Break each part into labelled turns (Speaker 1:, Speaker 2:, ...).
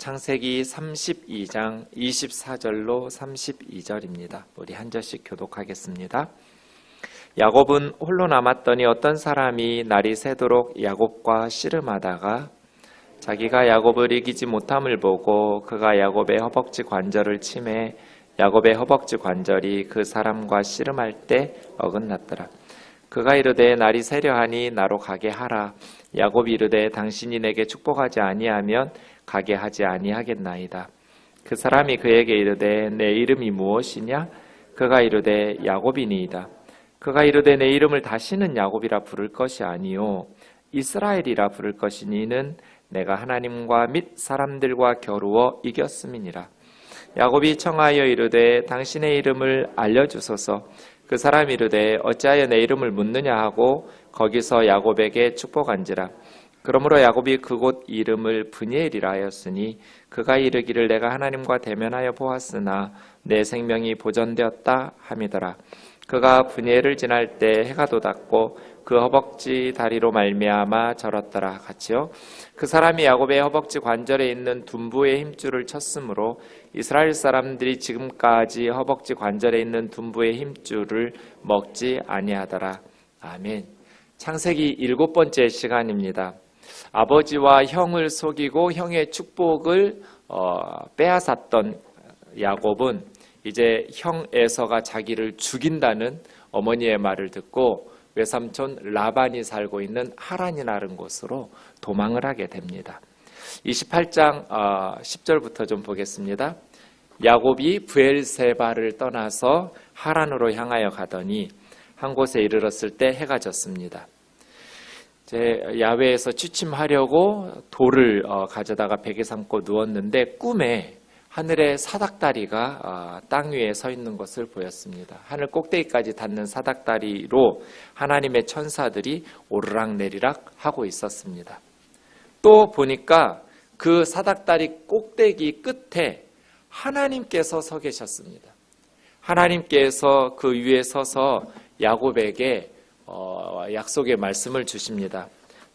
Speaker 1: 창세기 32장 24절로 32절입니다. 우리 한 절씩 교독하겠습니다. 야곱은 홀로 남았더니 어떤 사람이 날이 새도록 야곱과 씨름하다가 자기가 야곱을 이기지 못함을 보고 그가 야곱의 허벅지 관절을 치매 야곱의 허벅지 관절이 그 사람과 씨름할 때 어긋났더라. 그가 이르되 날이 새려하니 나로 가게 하라. 야곱이 이르되 당신이 내게 축복하지 아니하면 가게 하지 아니하겠나이다. 그 사람이 그에게 이르되 내 이름이 무엇이냐? 그가 이르되 야곱이니이다. 그가 이르되 내 이름을 다시는 야곱이라 부를 것이 아니요 이스라엘이라 부를 것이니는 내가 하나님과 및 사람들과 겨루어 이겼음이니라. 야곱이 청하여 이르되 당신의 이름을 알려주소서. 그 사람이 이르되 어찌하여 내 이름을 묻느냐 하고 거기서 야곱에게 축복한지라. 그러므로 야곱이 그곳 이름을 브니엘이라 하였으니 그가 이르기를 내가 하나님과 대면하여 보았으나 내 생명이 보존되었다 함이더라. 그가 브니엘을 지날 때 해가 돋았고 그 허벅지 다리로 말미암아 절었더라. 같이요. 그 사람이 야곱의 허벅지 관절에 있는 둔부의 힘줄을 쳤으므로 이스라엘 사람들이 지금까지 허벅지 관절에 있는 둔부의 힘줄을 먹지 아니하더라. 아멘. 창세기 7번째 시간입니다. 아버지와 형을 속이고 형의 축복을 빼앗았던 야곱은 이제 형 에서가 자기를 죽인다는 어머니의 말을 듣고 외삼촌 라반이 살고 있는 하란이라는 곳으로 도망을 하게 됩니다. 28장 10절부터 좀 보겠습니다. 야곱이 브엘세바를 떠나서 하란으로 향하여 가더니 한 곳에 이르렀을 때 해가 졌습니다. 야외에서 취침하려고 돌을 가져다가 베개 삼고 누웠는데 꿈에 하늘에 사닥다리가 땅 위에 서 있는 것을 보였습니다. 하늘 꼭대기까지 닿는 사닥다리로 하나님의 천사들이 오르락내리락 하고 있었습니다. 또 보니까 그 사닥다리 꼭대기 끝에 하나님께서 서 계셨습니다. 하나님께서 그 위에 서서 야곱에게 약속의 말씀을 주십니다.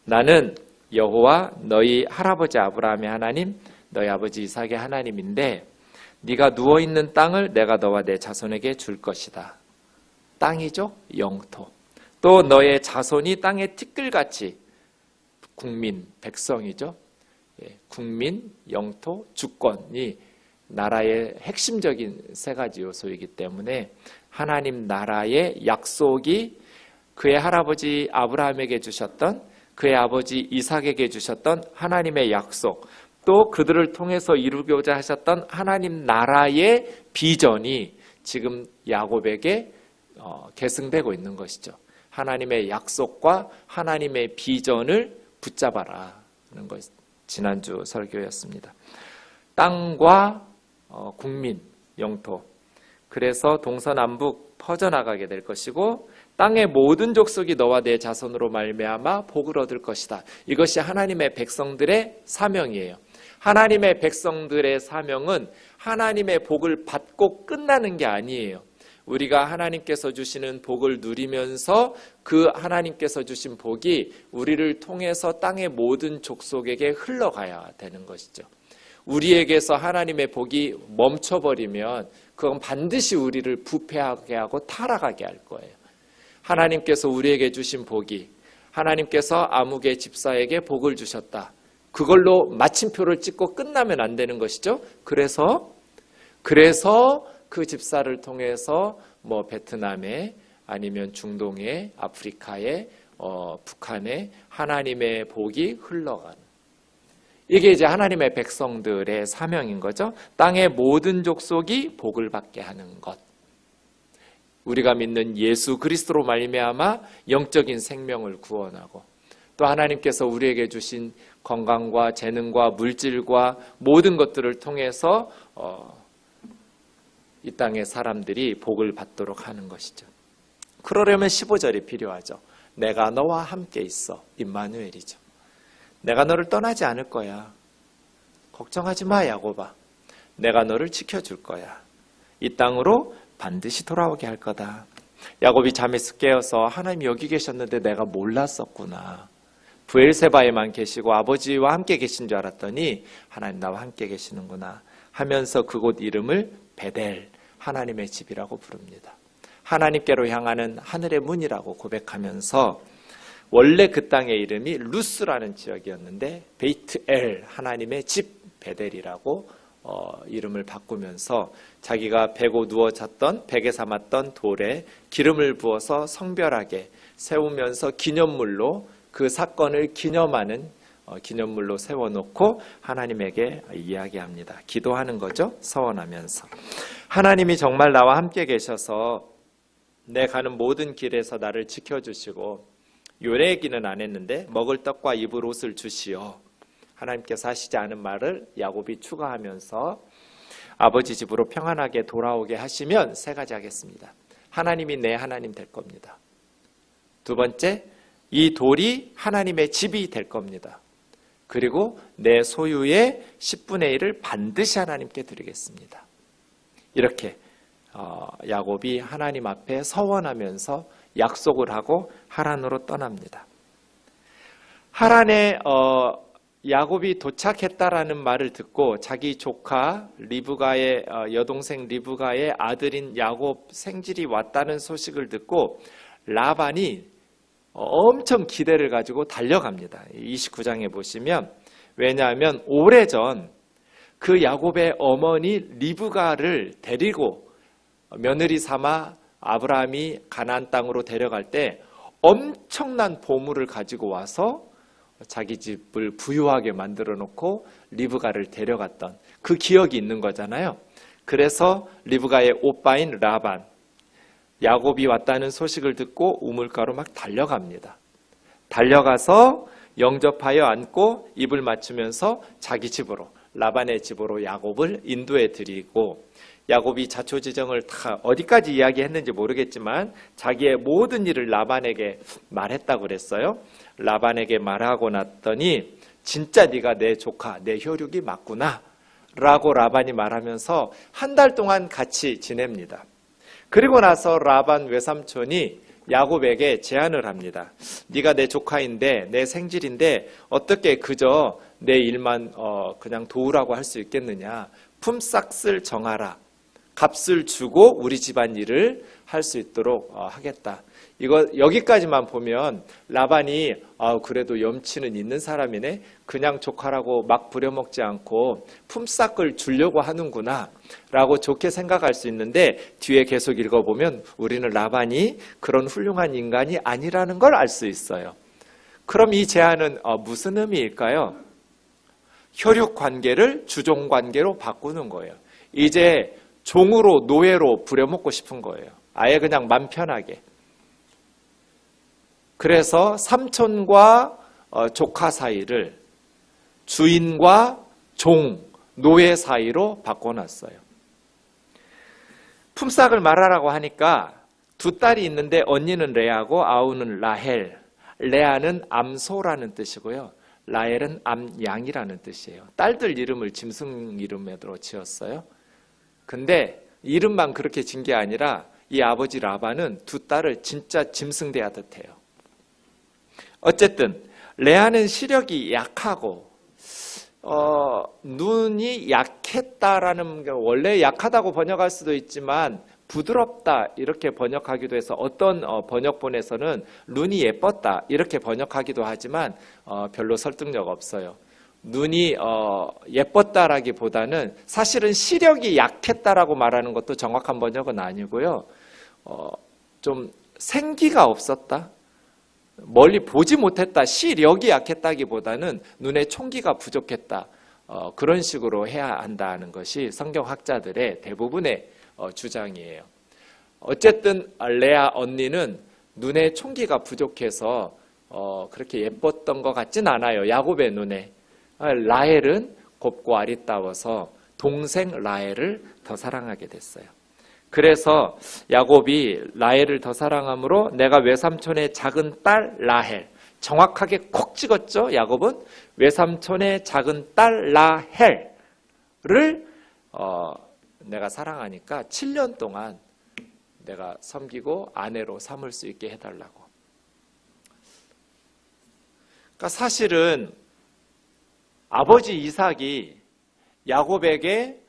Speaker 1: 나는 여호와 너희 할아버지 아브라함의 하나님 너희 아버지 이삭의 하나님인데 네가 누워있는 땅을 내가 너와 내 자손에게 줄 것이다. 땅이죠. 영토. 또 너의 자손이 땅의 티끌같이 국민, 백성이죠. 국민, 영토, 주권이 나라의 핵심적인 세 가지 요소이기 때문에 하나님 나라의 약속이 그의 할아버지 아브라함에게 주셨던 그의 아버지 이삭에게 주셨던 하나님의 약속 또 그들을 통해서 이루고자 하셨던 하나님 나라의 비전이 지금 야곱에게 계승되고 있는 것이죠. 하나님의 약속과 하나님의 비전을 붙잡아라는 것 지난주 설교였습니다. 땅과 국민, 영토 그래서 동서남북 퍼져나가게 될 것이고 땅의 모든 족속이 너와 내 자손으로 말미암아 복을 얻을 것이다. 이것이 하나님의 백성들의 사명이에요. 하나님의 백성들의 사명은 하나님의 복을 받고 끝나는 게 아니에요. 우리가 하나님께서 주시는 복을 누리면서 그 하나님께서 주신 복이 우리를 통해서 땅의 모든 족속에게 흘러가야 되는 것이죠. 우리에게서 하나님의 복이 멈춰버리면 그건 반드시 우리를 부패하게 하고 타락하게 할 거예요. 하나님께서 우리에게 주신 복이 하나님께서 아무개 집사에게 복을 주셨다. 그걸로 마침표를 찍고 끝나면 안 되는 것이죠. 그래서 그 집사를 통해서 베트남에 아니면 중동에 아프리카에 북한에 하나님의 복이 흘러가는 이게 이제 하나님의 백성들의 사명인 거죠. 땅의 모든 족속이 복을 받게 하는 것. 우리가 믿는 예수 그리스도로 말미암아 영적인 생명을 구원하고 또 하나님께서 우리에게 주신 건강과 재능과 물질과 모든 것들을 통해서 이 땅의 사람들이 복을 받도록 하는 것이죠. 그러려면 15절이 필요하죠. 내가 너와 함께 있어. 임마누엘이죠. 내가 너를 떠나지 않을 거야. 걱정하지 마, 야곱아. 내가 너를 지켜줄 거야. 이 땅으로 반드시 돌아오게 할 거다. 야곱이 잠에서 깨어서 하나님이 여기 계셨는데 내가 몰랐었구나. 브엘세바에만 계시고 아버지와 함께 계신 줄 알았더니 하나님 나와 함께 계시는구나 하면서 그곳 이름을 베델, 하나님의 집이라고 부릅니다. 하나님께로 향하는 하늘의 문이라고 고백하면서 원래 그 땅의 이름이 루스라는 지역이었는데 베이트엘, 하나님의 집 베델이라고 이름을 바꾸면서 자기가 베고 누워 잤던 베개 삼았던 돌에 기름을 부어서 성별하게 세우면서 기념물로 그 사건을 기념하는 기념물로 세워놓고 하나님에게 이야기합니다. 기도하는 거죠. 서원하면서. 하나님이 정말 나와 함께 계셔서 내 가는 모든 길에서 나를 지켜주시고 요래기는 안 했는데 먹을 떡과 입을 옷을 주시어. 하나님께서 하시지 않은 말을 야곱이 추가하면서 아버지 집으로 평안하게 돌아오게 하시면 세 가지 하겠습니다. 하나님이 내 하나님 될 겁니다. 두 번째, 이 돌이 하나님의 집이 될 겁니다. 그리고 내 소유의 10분의 1을 반드시 하나님께 드리겠습니다. 이렇게 야곱이 하나님 앞에 서원하면서 약속을 하고 하란으로 떠납니다. 하란에 야곱이 도착했다라는 말을 듣고 자기 조카 리브가의 여동생 리브가의 아들인 야곱 생질이 왔다는 소식을 듣고 라반이 엄청 기대를 가지고 달려갑니다. 29장에 보시면 왜냐하면 오래전 그 야곱의 어머니 리브가를 데리고 며느리 삼아 아브라함이 가나안 땅으로 데려갈 때 엄청난 보물을 가지고 와서 자기 집을 부유하게 만들어 놓고 리브가를 데려갔던 그 기억이 있는 거잖아요. 그래서 리브가의 오빠인 라반, 야곱이 왔다는 소식을 듣고 우물가로 막 달려갑니다. 달려가서 영접하여 안고 입을 맞추면서 자기 집으로, 라반의 집으로 야곱을 인도해 드리고, 야곱이 자초지정을 다 어디까지 이야기했는지 모르겠지만 자기의 모든 일을 라반에게 말했다고 그랬어요. 라반에게 말하고 났더니 진짜 네가 내 조카, 내 혈육이 맞구나 라고 라반이 말하면서 한 달 동안 같이 지냅니다. 그리고 나서 라반 외삼촌이 야곱에게 제안을 합니다. 네가 내 조카인데 내 생질인데 어떻게 그저 내 일만 그냥 도우라고 할 수 있겠느냐. 품삯을 정하라. 값을 주고 우리 집안 일을 할 수 있도록 하겠다. 이거 여기까지만 보면 라반이 그래도 염치는 있는 사람이네. 그냥 조카라고 막 부려먹지 않고 품삯을 주려고 하는구나 라고 좋게 생각할 수 있는데 뒤에 계속 읽어보면 우리는 라반이 그런 훌륭한 인간이 아니라는 걸 알 수 있어요. 그럼 이 제안은 무슨 의미일까요? 혈육 관계를 주종 관계로 바꾸는 거예요. 이제 종으로 노예로 부려먹고 싶은 거예요. 아예 그냥 맘 편하게. 그래서 삼촌과 조카 사이를 주인과 종, 노예 사이로 바꿔놨어요. 품삯을 말하라고 하니까 두 딸이 있는데 언니는 레아고 아우는 라헬. 레아는 암소라는 뜻이고요. 라헬은 암양이라는 뜻이에요. 딸들 이름을 짐승 이름으로 지었어요. 근데 이름만 그렇게 진 게 아니라 이 아버지 라반은 두 딸을 진짜 짐승 대하듯 해요. 어쨌든 레아는 시력이 약하고 눈이 약했다라는 게 원래 약하다고 번역할 수도 있지만 부드럽다 이렇게 번역하기도 해서 어떤 번역본에서는 눈이 예뻤다 이렇게 번역하기도 하지만 별로 설득력 없어요. 눈이 예뻤다라기보다는 사실은 시력이 약했다라고 말하는 것도 정확한 번역은 아니고요. 좀 생기가 없었다. 멀리 보지 못했다. 시력이 약했다기보다는 눈에 총기가 부족했다. 그런 식으로 해야 한다는 것이 성경학자들의 대부분의 주장이에요. 어쨌든 레아 언니는 눈에 총기가 부족해서 그렇게 예뻤던 것 같진 않아요. 야곱의 눈에. 라헬은 곱고 아리따워서 동생 라헬을 더 사랑하게 됐어요. 그래서 야곱이 라헬을 더 사랑함으로 내가 외삼촌의 작은 딸 라헬, 정확하게 콕 찍었죠. 야곱은 외삼촌의 작은 딸 라헬을 내가 사랑하니까 7년 동안 내가 섬기고 아내로 삼을 수 있게 해달라고. 그러니까 사실은 아버지 이삭이 야곱에게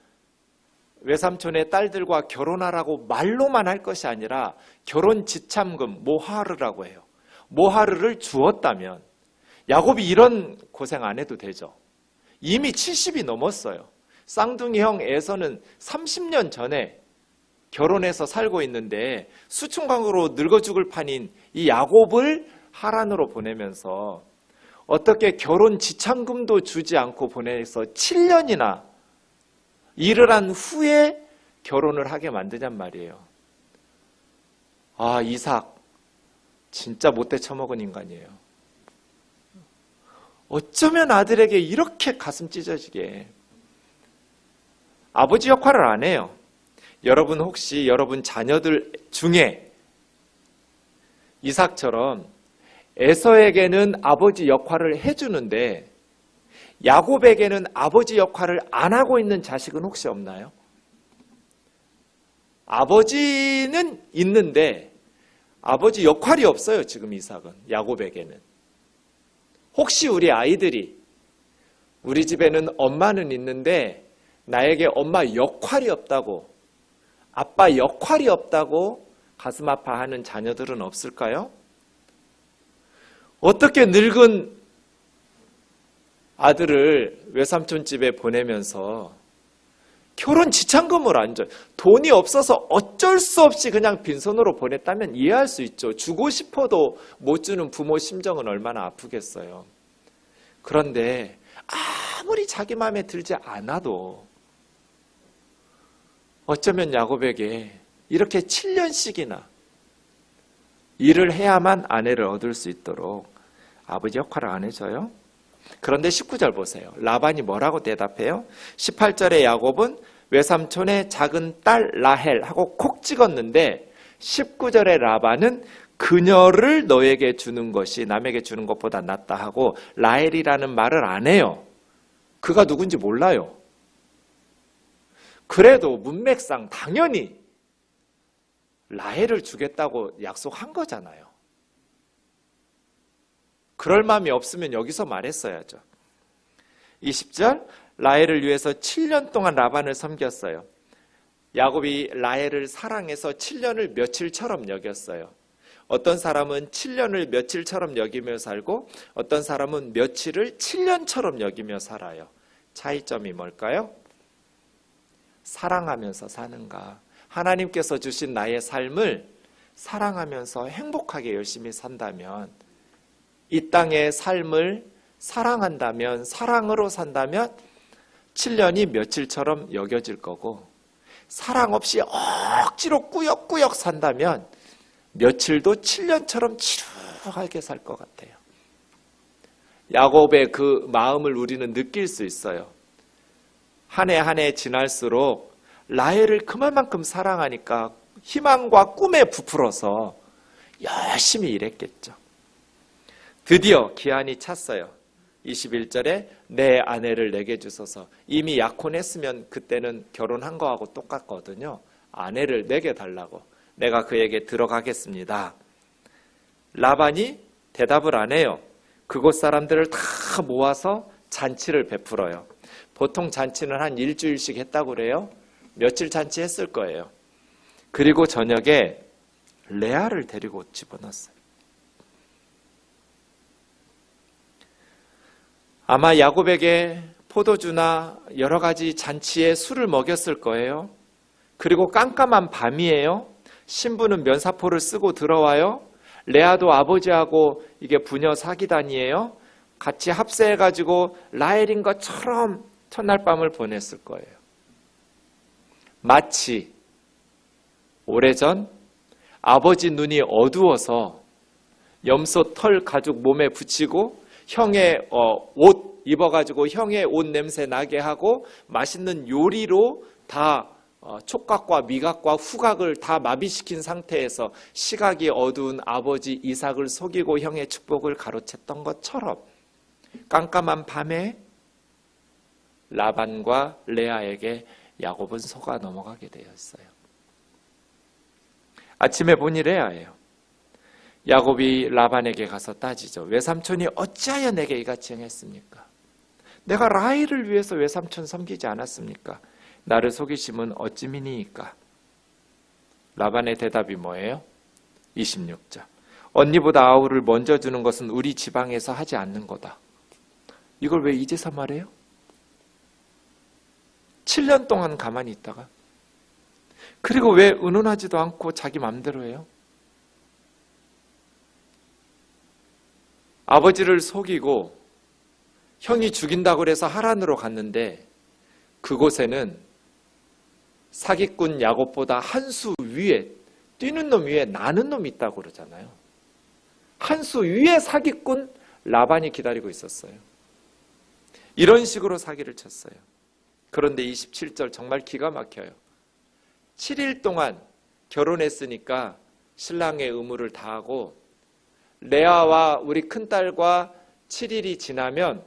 Speaker 1: 외삼촌의 딸들과 결혼하라고 말로만 할 것이 아니라 결혼 지참금 모하르라고 해요. 모하르를 주었다면 야곱이 이런 고생 안 해도 되죠. 이미 70이 넘었어요. 쌍둥이 형 에서는 30년 전에 결혼해서 살고 있는데 수충광으로 늙어 죽을 판인 이 야곱을 하란으로 보내면서 어떻게 결혼 지참금도 주지 않고 보내서 7년이나 일을 한 후에 결혼을 하게 만드냔 말이에요. 아, 이삭 진짜 못돼 처먹은 인간이에요. 어쩌면 아들에게 이렇게 가슴 찢어지게. 아버지 역할을 안 해요. 여러분 혹시 여러분 자녀들 중에 이삭처럼 에서에게는 아버지 역할을 해주는데 야곱에게는 아버지 역할을 안 하고 있는 자식은 혹시 없나요? 아버지는 있는데 아버지 역할이 없어요. 지금 이삭은, 야곱에게는. 혹시 우리 아이들이 우리 집에는 엄마는 있는데 나에게 엄마 역할이 없다고, 아빠 역할이 없다고 가슴 아파하는 자녀들은 없을까요? 어떻게 늙은 아들을 외삼촌 집에 보내면서 결혼 지참금을 안 줘요. 돈이 없어서 어쩔 수 없이 그냥 빈손으로 보냈다면 이해할 수 있죠. 주고 싶어도 못 주는 부모 심정은 얼마나 아프겠어요. 그런데 아무리 자기 마음에 들지 않아도 어쩌면 야곱에게 이렇게 7년씩이나 일을 해야만 아내를 얻을 수 있도록 아버지 역할을 안 해줘요. 그런데 19절 보세요. 라반이 뭐라고 대답해요? 18절에 야곱은 외삼촌의 작은 딸 라헬하고 콕 찍었는데 19절에 라반은 그녀를 너에게 주는 것이 남에게 주는 것보다 낫다 하고 라헬이라는 말을 안 해요. 그가 누군지 몰라요. 그래도 문맥상 당연히 라헬을 주겠다고 약속한 거잖아요. 그럴 마음이 없으면 여기서 말했어야죠. 20절, 라헬을 위해서 7년 동안 라반을 섬겼어요. 야곱이 라헬을 사랑해서 7년을 며칠처럼 여겼어요. 어떤 사람은 7년을 며칠처럼 여기며 살고 어떤 사람은 며칠을 7년처럼 여기며 살아요. 차이점이 뭘까요? 사랑하면서 사는가. 하나님께서 주신 나의 삶을 사랑하면서 행복하게 열심히 산다면, 이 땅의 삶을 사랑한다면, 사랑으로 산다면 7년이 며칠처럼 여겨질 거고, 사랑 없이 억지로 꾸역꾸역 산다면 며칠도 7년처럼 지루하게 살 것 같아요. 야곱의 그 마음을 우리는 느낄 수 있어요. 한 해 한 해 지날수록 라헬을 그만큼 사랑하니까 희망과 꿈에 부풀어서 열심히 일했겠죠. 드디어 기한이 찼어요. 21절에 내 아내를 내게 주소서. 이미 약혼했으면 그때는 결혼한 거하고 똑같거든요. 아내를 내게 달라고. 내가 그에게 들어가겠습니다. 라반이 대답을 안 해요. 그곳 사람들을 다 모아서 잔치를 베풀어요. 보통 잔치는 한 일주일씩 했다고 그래요. 며칠 잔치했을 거예요. 그리고 저녁에 레아를 데리고 집어넣었어요. 아마 야곱에게 포도주나 여러 가지 잔치에 술을 먹였을 거예요. 그리고 깜깜한 밤이에요. 신부는 면사포를 쓰고 들어와요. 레아도 아버지하고 이게 부녀 사기단이에요. 같이 합세해가지고 라헬인 것처럼 첫날 밤을 보냈을 거예요. 마치 오래전 아버지 눈이 어두워서 염소 털 가죽 몸에 붙이고 형의 옷 입어가지고 형의 옷 냄새 나게 하고 맛있는 요리로 다 촉각과 미각과 후각을 다 마비시킨 상태에서 시각이 어두운 아버지 이삭을 속이고 형의 축복을 가로챘던 것처럼 깜깜한 밤에 라반과 레아에게 야곱은 속아 넘어가게 되었어요. 아침에 보니 레아예요. 야곱이 라반에게 가서 따지죠. 외삼촌이 어찌하여 내게 이같이 행했습니까? 내가 라헬을 위해서 외삼촌 섬기지 않았습니까? 나를 속이심은 어찌미니이까? 라반의 대답이 뭐예요? 26절. 언니보다 아우를 먼저 주는 것은 우리 지방에서 하지 않는 거다. 이걸 왜 이제서 말해요? 7년 동안 가만히 있다가, 그리고 왜 의논하지도 않고 자기 맘대로 해요? 아버지를 속이고 형이 죽인다고 해서 하란으로 갔는데 그곳에는 사기꾼 야곱보다 한 수 위에, 뛰는 놈 위에 나는 놈이 있다고 그러잖아요. 한 수 위에 사기꾼 라반이 기다리고 있었어요. 이런 식으로 사기를 쳤어요. 그런데 27절 정말 기가 막혀요. 7일 동안 결혼했으니까 신랑의 의무를 다하고 레아와 우리 큰딸과 7일이 지나면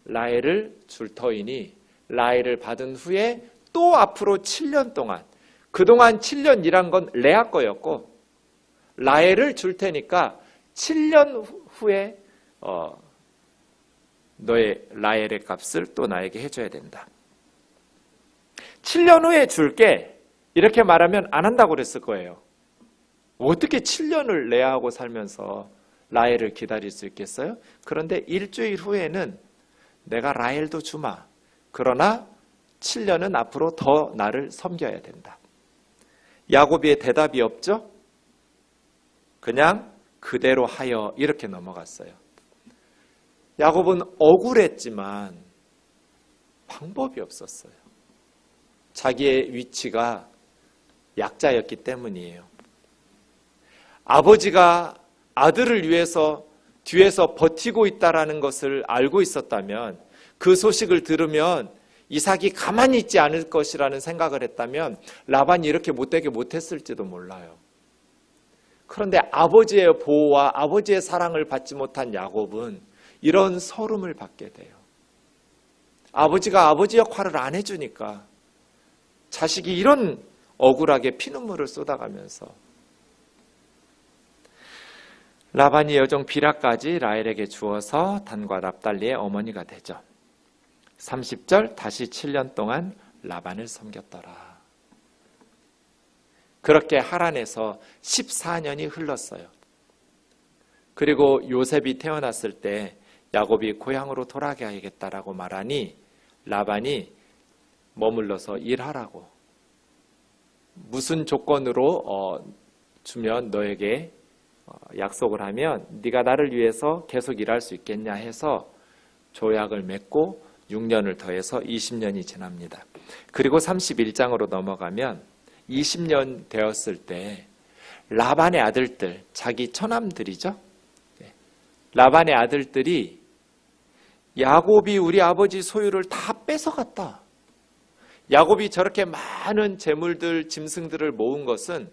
Speaker 1: 라헬을 줄 터이니 라헬을 받은 후에 또 앞으로 7년 동안, 그동안 7년 일한 건 레아 거였고 라헬을 줄 테니까 7년 후에 너의 라헬의 값을 또 나에게 해줘야 된다. 7년 후에 줄게, 이렇게 말하면 안 한다고 그랬을 거예요. 어떻게 7년을 레아하고 살면서 라헬을 기다릴 수 있겠어요? 그런데 일주일 후에는 내가 라헬도 주마. 그러나 7년은 앞으로 더 나를 섬겨야 된다. 야곱의 대답이 없죠? 그냥 그대로 하여 이렇게 넘어갔어요. 야곱은 억울했지만 방법이 없었어요. 자기의 위치가 약자였기 때문이에요. 아버지가 아들을 위해서 뒤에서 버티고 있다라는 것을 알고 있었다면, 그 소식을 들으면 이삭이 가만히 있지 않을 것이라는 생각을 했다면 라반이 이렇게 못되게 못했을지도 몰라요. 그런데 아버지의 보호와 아버지의 사랑을 받지 못한 야곱은 이런 서름을 받게 돼요. 아버지가 아버지 역할을 안 해주니까 자식이 이런 억울하게 피눈물을 쏟아가면서, 라반이 여종 비라까지 라헬에게 주어서 단과 납달리의 어머니가 되죠. 30절, 다시 7년 동안 라반을 섬겼더라. 그렇게 하란에서 14년이 흘렀어요. 그리고 요셉이 태어났을 때 야곱이 고향으로 돌아가야겠다라고 말하니 라반이 머물러서 일하라고, 무슨 조건으로 주면 너에게 약속을 하면 네가 나를 위해서 계속 일할 수 있겠냐 해서 조약을 맺고 6년을 더해서 20년이 지납니다. 그리고 31장으로 넘어가면 20년 되었을 때 라반의 아들들, 자기 처남들이죠. 라반의 아들들이 야곱이 우리 아버지 소유를 다 뺏어갔다. 야곱이 저렇게 많은 재물들, 짐승들을 모은 것은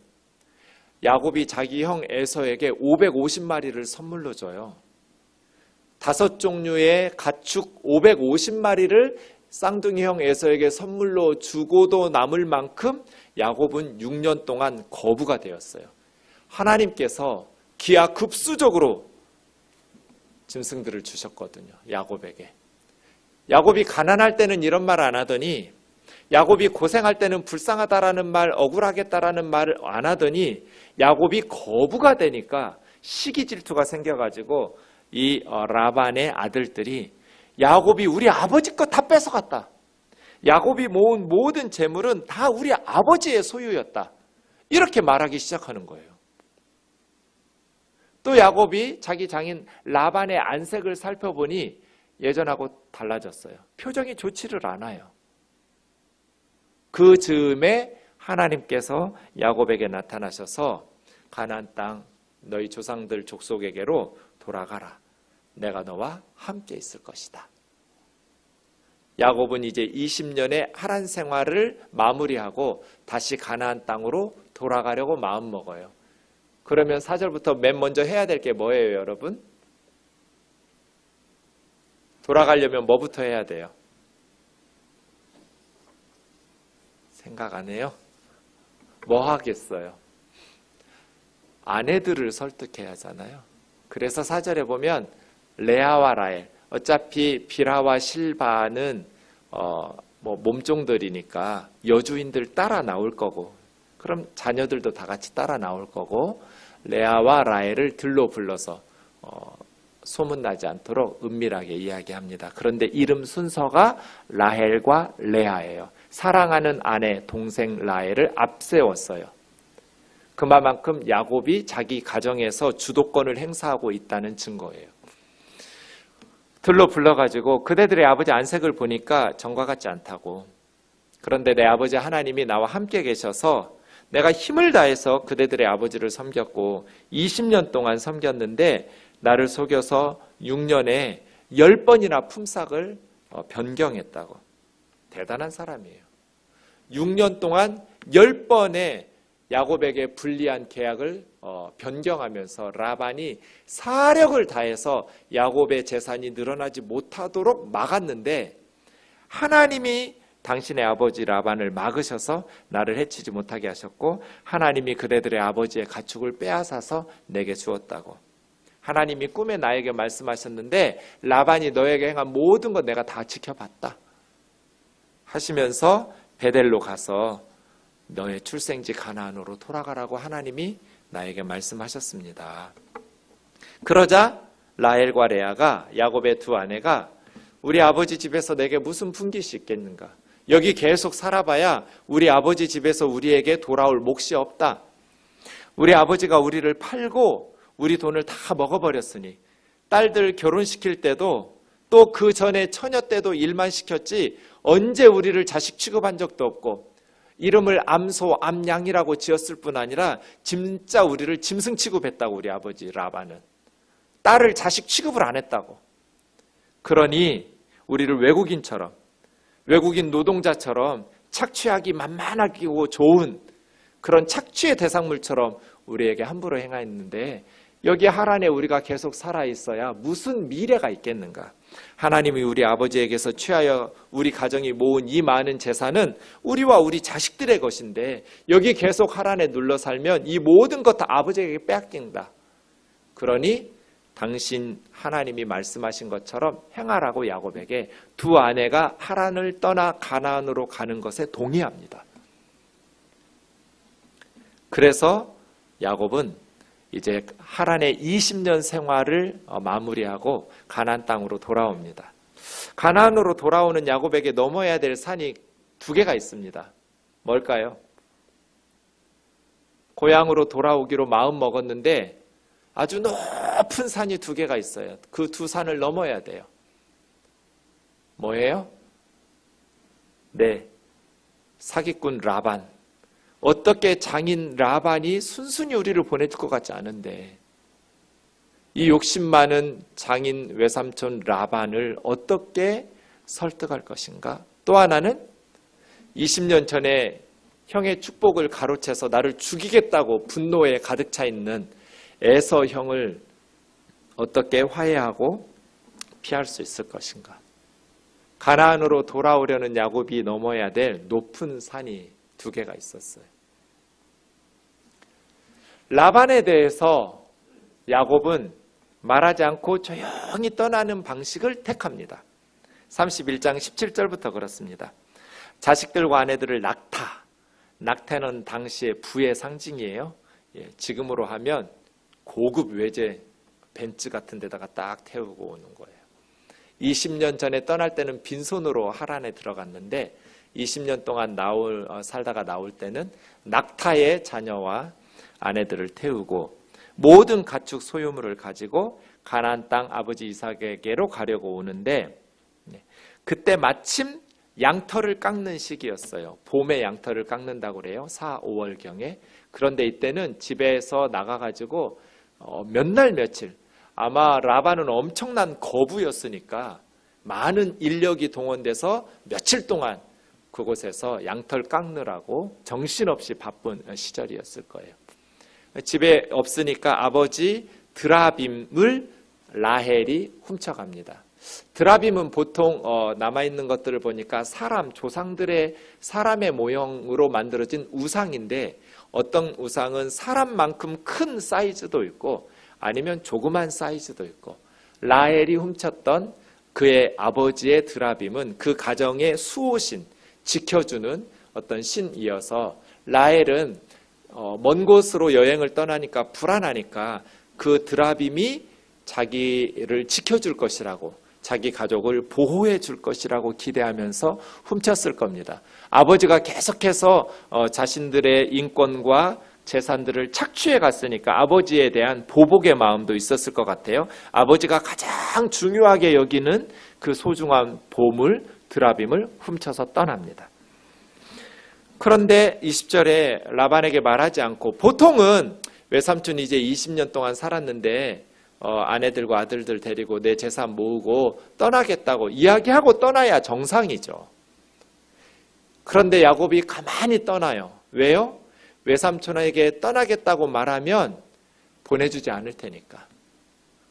Speaker 1: 야곱이 자기 형 에서에게 550마리를 선물로 줘요. 5종류의 가축 550마리를 쌍둥이 형 에서에게 선물로 주고도 남을 만큼 야곱은 6년 동안 거부가 되었어요. 하나님께서 기하급수적으로 짐승들을 주셨거든요. 야곱에게. 야곱이 가난할 때는 이런 말 안 하더니, 야곱이 고생할 때는 불쌍하다라는 말, 억울하겠다라는 말을 안 하더니 야곱이 거부가 되니까 시기 질투가 생겨가지고 이 라반의 아들들이 야곱이 우리 아버지 거 다 뺏어갔다. 야곱이 모은 모든 재물은 다 우리 아버지의 소유였다. 이렇게 말하기 시작하는 거예요. 또 야곱이 자기 장인 라반의 안색을 살펴보니 예전하고 달라졌어요. 표정이 좋지를 않아요. 그 즈음에 하나님께서 야곱에게 나타나셔서 가나안 땅 너희 조상들 족속에게로 돌아가라. 내가 너와 함께 있을 것이다. 야곱은 이제 20년의 하란 생활을 마무리하고 다시 가나안 땅으로 돌아가려고 마음먹어요. 그러면 4절부터 맨 먼저 해야 될 게 뭐예요, 여러분? 돌아가려면 뭐부터 해야 돼요? 생각 안 해요? 뭐 하겠어요? 아내들을 설득해야 하잖아요. 그래서 4절에 보면 레아와 라헬, 어차피 빌하와 실바는 몸종들이니까 여주인들 따라 나올 거고, 그럼 자녀들도 다 같이 따라 나올 거고, 레아와 라헬을 들로 불러서 소문나지 않도록 은밀하게 이야기합니다. 그런데 이름 순서가 라헬과 레아예요. 사랑하는 아내, 동생 라헬을 앞세웠어요. 그만큼 야곱이 자기 가정에서 주도권을 행사하고 있다는 증거예요. 들로 불러가지고 그대들의 아버지 안색을 보니까 전과 같지 않다고. 그런데 내 아버지 하나님이 나와 함께 계셔서 내가 힘을 다해서 그대들의 아버지를 섬겼고 20년 동안 섬겼는데 나를 속여서 6년에 10번이나 품삯을 변경했다고. 대단한 사람이에요. 6년 동안 10번의 야곱에게 불리한 계약을 변경하면서 라반이 사력을 다해서 야곱의 재산이 늘어나지 못하도록 막았는데 하나님이 당신의 아버지 라반을 막으셔서 나를 해치지 못하게 하셨고 하나님이 그대들의 아버지의 가축을 빼앗아서 내게 주었다고. 하나님이 꿈에 나에게 말씀하셨는데 라반이 너에게 행한 모든 것 내가 다 지켜봤다 하시면서 베델로 가서 너의 출생지 가나안으로 돌아가라고 하나님이 나에게 말씀하셨습니다. 그러자 라헬과 레아가 야곱의 두 아내가 우리 아버지 집에서 내게 무슨 분깃이 있겠는가? 여기 계속 살아봐야 우리 아버지 집에서 우리에게 돌아올 몫이 없다. 우리 아버지가 우리를 팔고 우리 돈을 다 먹어버렸으니 딸들 결혼시킬 때도 또 그 전에 처녀 때도 일만 시켰지 언제 우리를 자식 취급한 적도 없고 이름을 암소, 암양이라고 지었을 뿐 아니라 진짜 우리를 짐승 취급했다고 우리 아버지 라반은. 딸을 자식 취급을 안 했다고. 그러니 우리를 외국인처럼 외국인 노동자처럼 착취하기 만만하고 좋은 그런 착취의 대상물처럼 우리에게 함부로 행하였는데 여기 하란에 우리가 계속 살아있어야 무슨 미래가 있겠는가. 하나님이 우리 아버지에게서 취하여 우리 가정이 모은 이 많은 재산은 우리와 우리 자식들의 것인데 여기 계속 하란에 눌러 살면 이 모든 것 다 아버지에게 빼앗긴다. 그러니 당신 하나님이 말씀하신 것처럼 행하라고 야곱에게 두 아내가 하란을 떠나 가나안으로 가는 것에 동의합니다. 그래서 야곱은 이제 하란의 20년 생활을 마무리하고 가나안 땅으로 돌아옵니다. 가나안으로 돌아오는 야곱에게 넘어야 될 산이 두 개가 있습니다. 뭘까요? 고향으로 돌아오기로 마음 먹었는데 아주 높은 산이 두 개가 있어요. 그 두 산을 넘어야 돼요. 뭐예요? 네, 사기꾼 라반. 어떻게 장인 라반이 순순히 우리를 보내줄 것 같지 않은데 이 욕심 많은 장인 외삼촌 라반을 어떻게 설득할 것인가? 또 하나는 20년 전에 형의 축복을 가로채서 나를 죽이겠다고 분노에 가득 차 있는 에서 형을 어떻게 화해하고 피할 수 있을 것인가? 가나안으로 돌아오려는 야곱이 넘어야 될 높은 산이 두 개가 있었어요. 라반에 대해서 야곱은 말하지 않고 조용히 떠나는 방식을 택합니다. 31장 17절부터 그렇습니다. 자식들과 아내들을 낙태는 당시의 부의 상징이에요. 지금으로 하면 고급 외제 벤츠 같은 데다가 딱 태우고 오는 거예요. 20년 전에 떠날 때는 빈손으로 하란에 들어갔는데 20년 동안 살다가 나올 때는 낙타의 자녀와 아내들을 태우고 모든 가축 소유물을 가지고 가나안 땅 아버지 이삭에게로 가려고 오는데 그때 마침 양털을 깎는 시기였어요. 봄에 양털을 깎는다고 그래요. 4, 5월경에. 그런데 이때는 집에서 나가가지고 몇 날 며칠, 아마 라반은 엄청난 거부였으니까 많은 인력이 동원돼서 며칠 동안 그곳에서 양털 깎느라고 정신없이 바쁜 시절이었을 거예요. 집에 없으니까 아버지 드라빔을 라헬이 훔쳐갑니다. 드라빔은 보통 남아있는 것들을 보니까 조상들의 사람의 모형으로 만들어진 우상인데, 어떤 우상은 사람만큼 큰 사이즈도 있고 아니면 조그만 사이즈도 있고, 라헬이 훔쳤던 그의 아버지의 드라빔은 그 가정의 수호신, 지켜주는 어떤 신이어서, 라헬은 먼 곳으로 여행을 떠나니까 불안하니까 그 드라빔이 자기를 지켜줄 것이라고, 자기 가족을 보호해 줄 것이라고 기대하면서 훔쳤을 겁니다. 아버지가 계속해서 자신들의 인권과 재산들을 착취해 갔으니까 아버지에 대한 보복의 마음도 있었을 것 같아요. 아버지가 가장 중요하게 여기는 그 소중한 보물 드라빔을 훔쳐서 떠납니다. 그런데 20절에 라반에게 말하지 않고, 보통은 외삼촌이 이제 20년 동안 살았는데 아내들과 아들들 데리고 내 재산 모으고 떠나겠다고 이야기하고 떠나야 정상이죠. 그런데 야곱이 가만히 떠나요. 왜요? 외삼촌에게 떠나겠다고 말하면 보내주지 않을 테니까.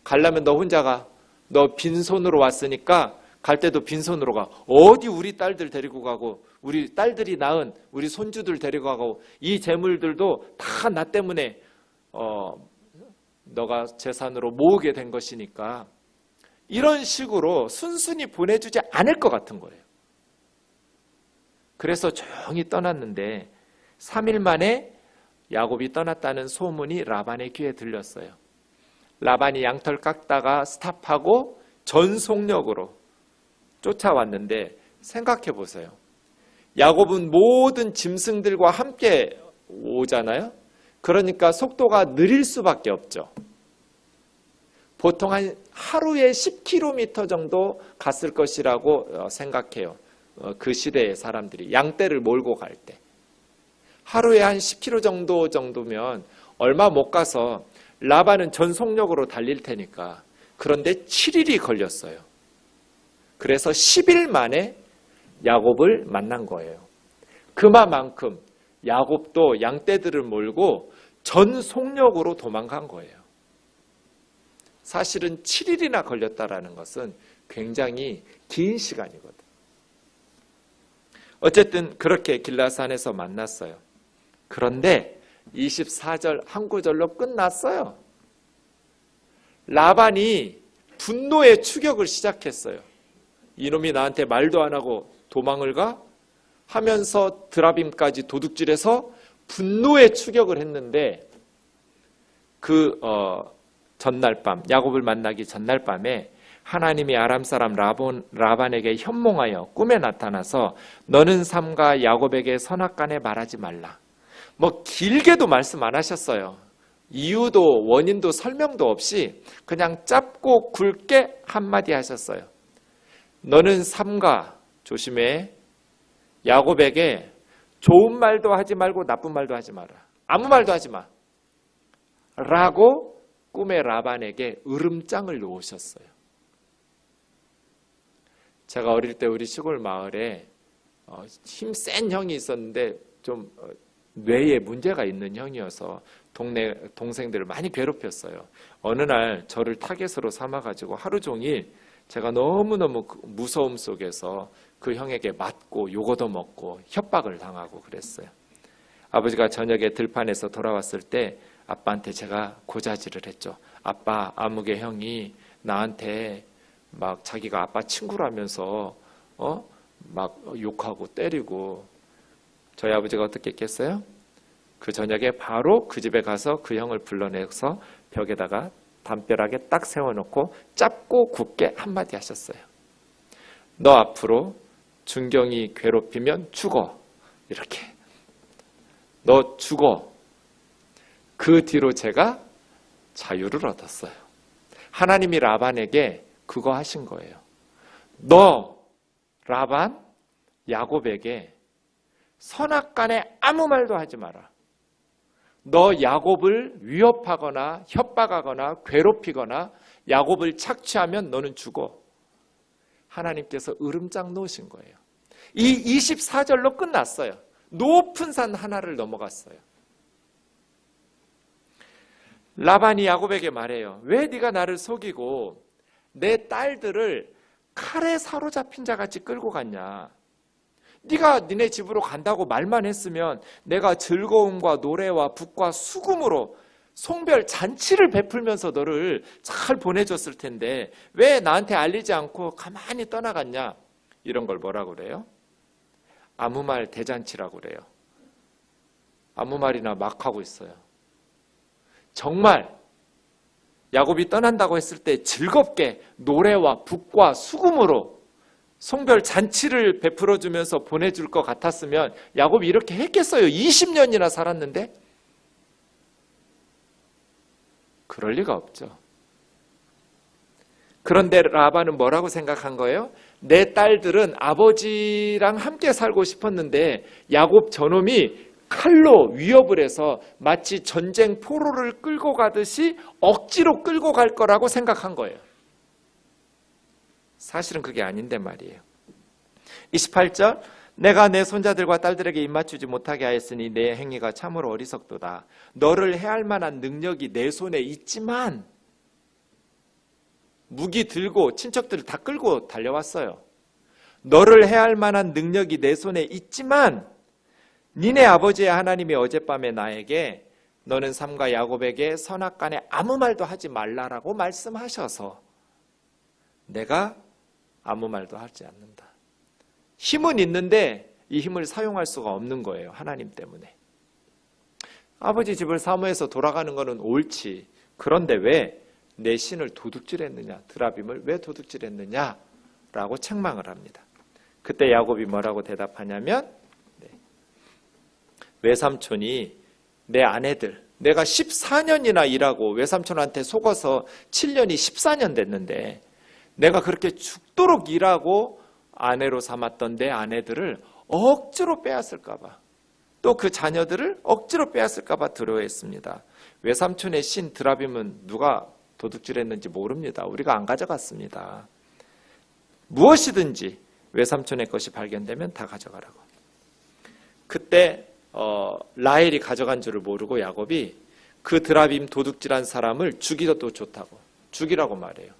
Speaker 1: 가려면 너 혼자 가. 너 빈손으로 왔으니까 갈 때도 빈손으로 가. 어디 우리 딸들 데리고 가고, 우리 딸들이 낳은 우리 손주들 데리고 가고, 이 재물들도 다 나 때문에 너가 재산으로 모으게 된 것이니까, 이런 식으로 순순히 보내주지 않을 것 같은 거예요. 그래서 조용히 떠났는데 3일 만에 야곱이 떠났다는 소문이 라반의 귀에 들렸어요. 라반이 양털 깎다가 스탑하고 전속력으로 쫓아왔는데, 생각해 보세요. 야곱은 모든 짐승들과 함께 오잖아요. 그러니까 속도가 느릴 수밖에 없죠. 보통 한 하루에 10km 정도 갔을 것이라고 생각해요. 그 시대의 사람들이 양떼를 몰고 갈 때. 하루에 한 10km 정도면 얼마 못 가서, 라반은 전속력으로 달릴 테니까. 그런데 7일이 걸렸어요. 그래서 10일 만에 야곱을 만난 거예요. 그만큼 야곱도 양떼들을 몰고 전속력으로 도망간 거예요. 사실은 7일이나 걸렸다라는 것은 굉장히 긴 시간이거든. 어쨌든 그렇게 길라산에서 만났어요. 그런데 24절 한 구절로 끝났어요. 라반이 분노의 추격을 시작했어요. 이놈이 나한테 말도 안 하고 도망을 가? 하면서 드라빔까지 도둑질해서 분노의 추격을 했는데, 그 전날 밤, 야곱을 만나기 전날 밤에 하나님이 아람 사람 라반에게 현몽하여 꿈에 나타나서 너는 삼가 야곱에게 선악간에 말하지 말라. 뭐 길게도 말씀 안 하셨어요. 이유도 원인도 설명도 없이 그냥 짧고 굵게 한마디 하셨어요. 너는 삼가, 조심해, 야곱에게 좋은 말도 하지 말고 나쁜 말도 하지 마라. 아무 말도 하지 마. 라고 꿈에 라반에게 으름장을 놓으셨어요. 제가 어릴 때 우리 시골 마을에 힘센 형이 있었는데 좀 뇌에 문제가 있는 형이어서 동네 동생들을 많이 괴롭혔어요. 어느 날 저를 타겟으로 삼아가지고 하루 종일 제가 너무너무 무서움 속에서 그 형에게 맞고 욕도 먹고 협박을 당하고 그랬어요. 아버지가 저녁에 들판에서 돌아왔을 때 아빠한테 제가 고자질을 했죠. 아빠, 아무개 형이 나한테 막 자기가 아빠 친구라면서 막 욕하고 때리고. 저희 아버지가 어떻게 했겠어요? 그 저녁에 바로 그 집에 가서 그 형을 불러내서 벽에다가 담벼락에 딱 세워놓고 짧고 굵게 한마디 하셨어요. 너 앞으로 준경이 괴롭히면 죽어. 이렇게. 너 죽어. 그 뒤로 제가 자유를 얻었어요. 하나님이 라반에게 그거 하신 거예요. 너 라반 야곱에게 선악간에 아무 말도 하지 마라. 너 야곱을 위협하거나 협박하거나 괴롭히거나 야곱을 착취하면 너는 죽어. 하나님께서 으름장 놓으신 거예요. 이 24절로 끝났어요. 높은 산 하나를 넘어갔어요. 라반이 야곱에게 말해요. 왜 네가 나를 속이고 내 딸들을 칼에 사로잡힌 자같이 끌고 갔냐? 네가 니네 집으로 간다고 말만 했으면 내가 즐거움과 노래와 북과 수금으로 송별 잔치를 베풀면서 너를 잘 보내줬을 텐데 왜 나한테 알리지 않고 가만히 떠나갔냐? 이런 걸 뭐라고 그래요? 아무 말 대잔치라고 그래요. 아무 말이나 막 하고 있어요. 정말 야곱이 떠난다고 했을 때 즐겁게 노래와 북과 수금으로 송별 잔치를 베풀어주면서 보내줄 것 같았으면 야곱이 이렇게 했겠어요? 20년이나 살았는데? 그럴 리가 없죠. 그런데 라반은 뭐라고 생각한 거예요? 내 딸들은 아버지랑 함께 살고 싶었는데 야곱 저놈이 칼로 위협을 해서 마치 전쟁 포로를 끌고 가듯이 억지로 끌고 갈 거라고 생각한 거예요. 사실은 그게 아닌데 말이에요. 28절, 내가 내 손자들과 딸들에게 입맞추지 못하게 하였으니 내 행위가 참으로 어리석도다. 너를 해할 만한 능력이 내 손에 있지만 무기 들고 친척들을 다 끌고 달려왔어요. 너를 해할 만한 능력이 내 손에 있지만 니네 아버지의 하나님이 어젯밤에 나에게 너는 삼가 야곱에게 선악간에 아무 말도 하지 말라라고 말씀하셔서 내가 아무 말도 하지 않는다. 힘은 있는데 이 힘을 사용할 수가 없는 거예요. 하나님 때문에. 아버지 집을 사모해서 돌아가는 거는 옳지. 그런데 왜 내 신을 도둑질했느냐? 드라빔을 왜 도둑질했느냐라고 책망을 합니다. 그때 야곱이 뭐라고 대답하냐면 외삼촌이 내 아내들, 내가 14년이나 일하고 외삼촌한테 속아서 7년이 14년 됐는데 내가 그렇게 죽도록 일하고 아내로 삼았던 내 아내들을 억지로 빼앗을까 봐, 또 그 자녀들을 억지로 빼앗을까 봐 두려워했습니다. 외삼촌의 신 드라빔은 누가 도둑질했는지 모릅니다. 우리가 안 가져갔습니다. 무엇이든지 외삼촌의 것이 발견되면 다 가져가라고. 그때 라헬이 가져간 줄을 모르고 야곱이 그 드라빔 도둑질한 사람을 죽이도 좋다고, 죽이라고 말해요.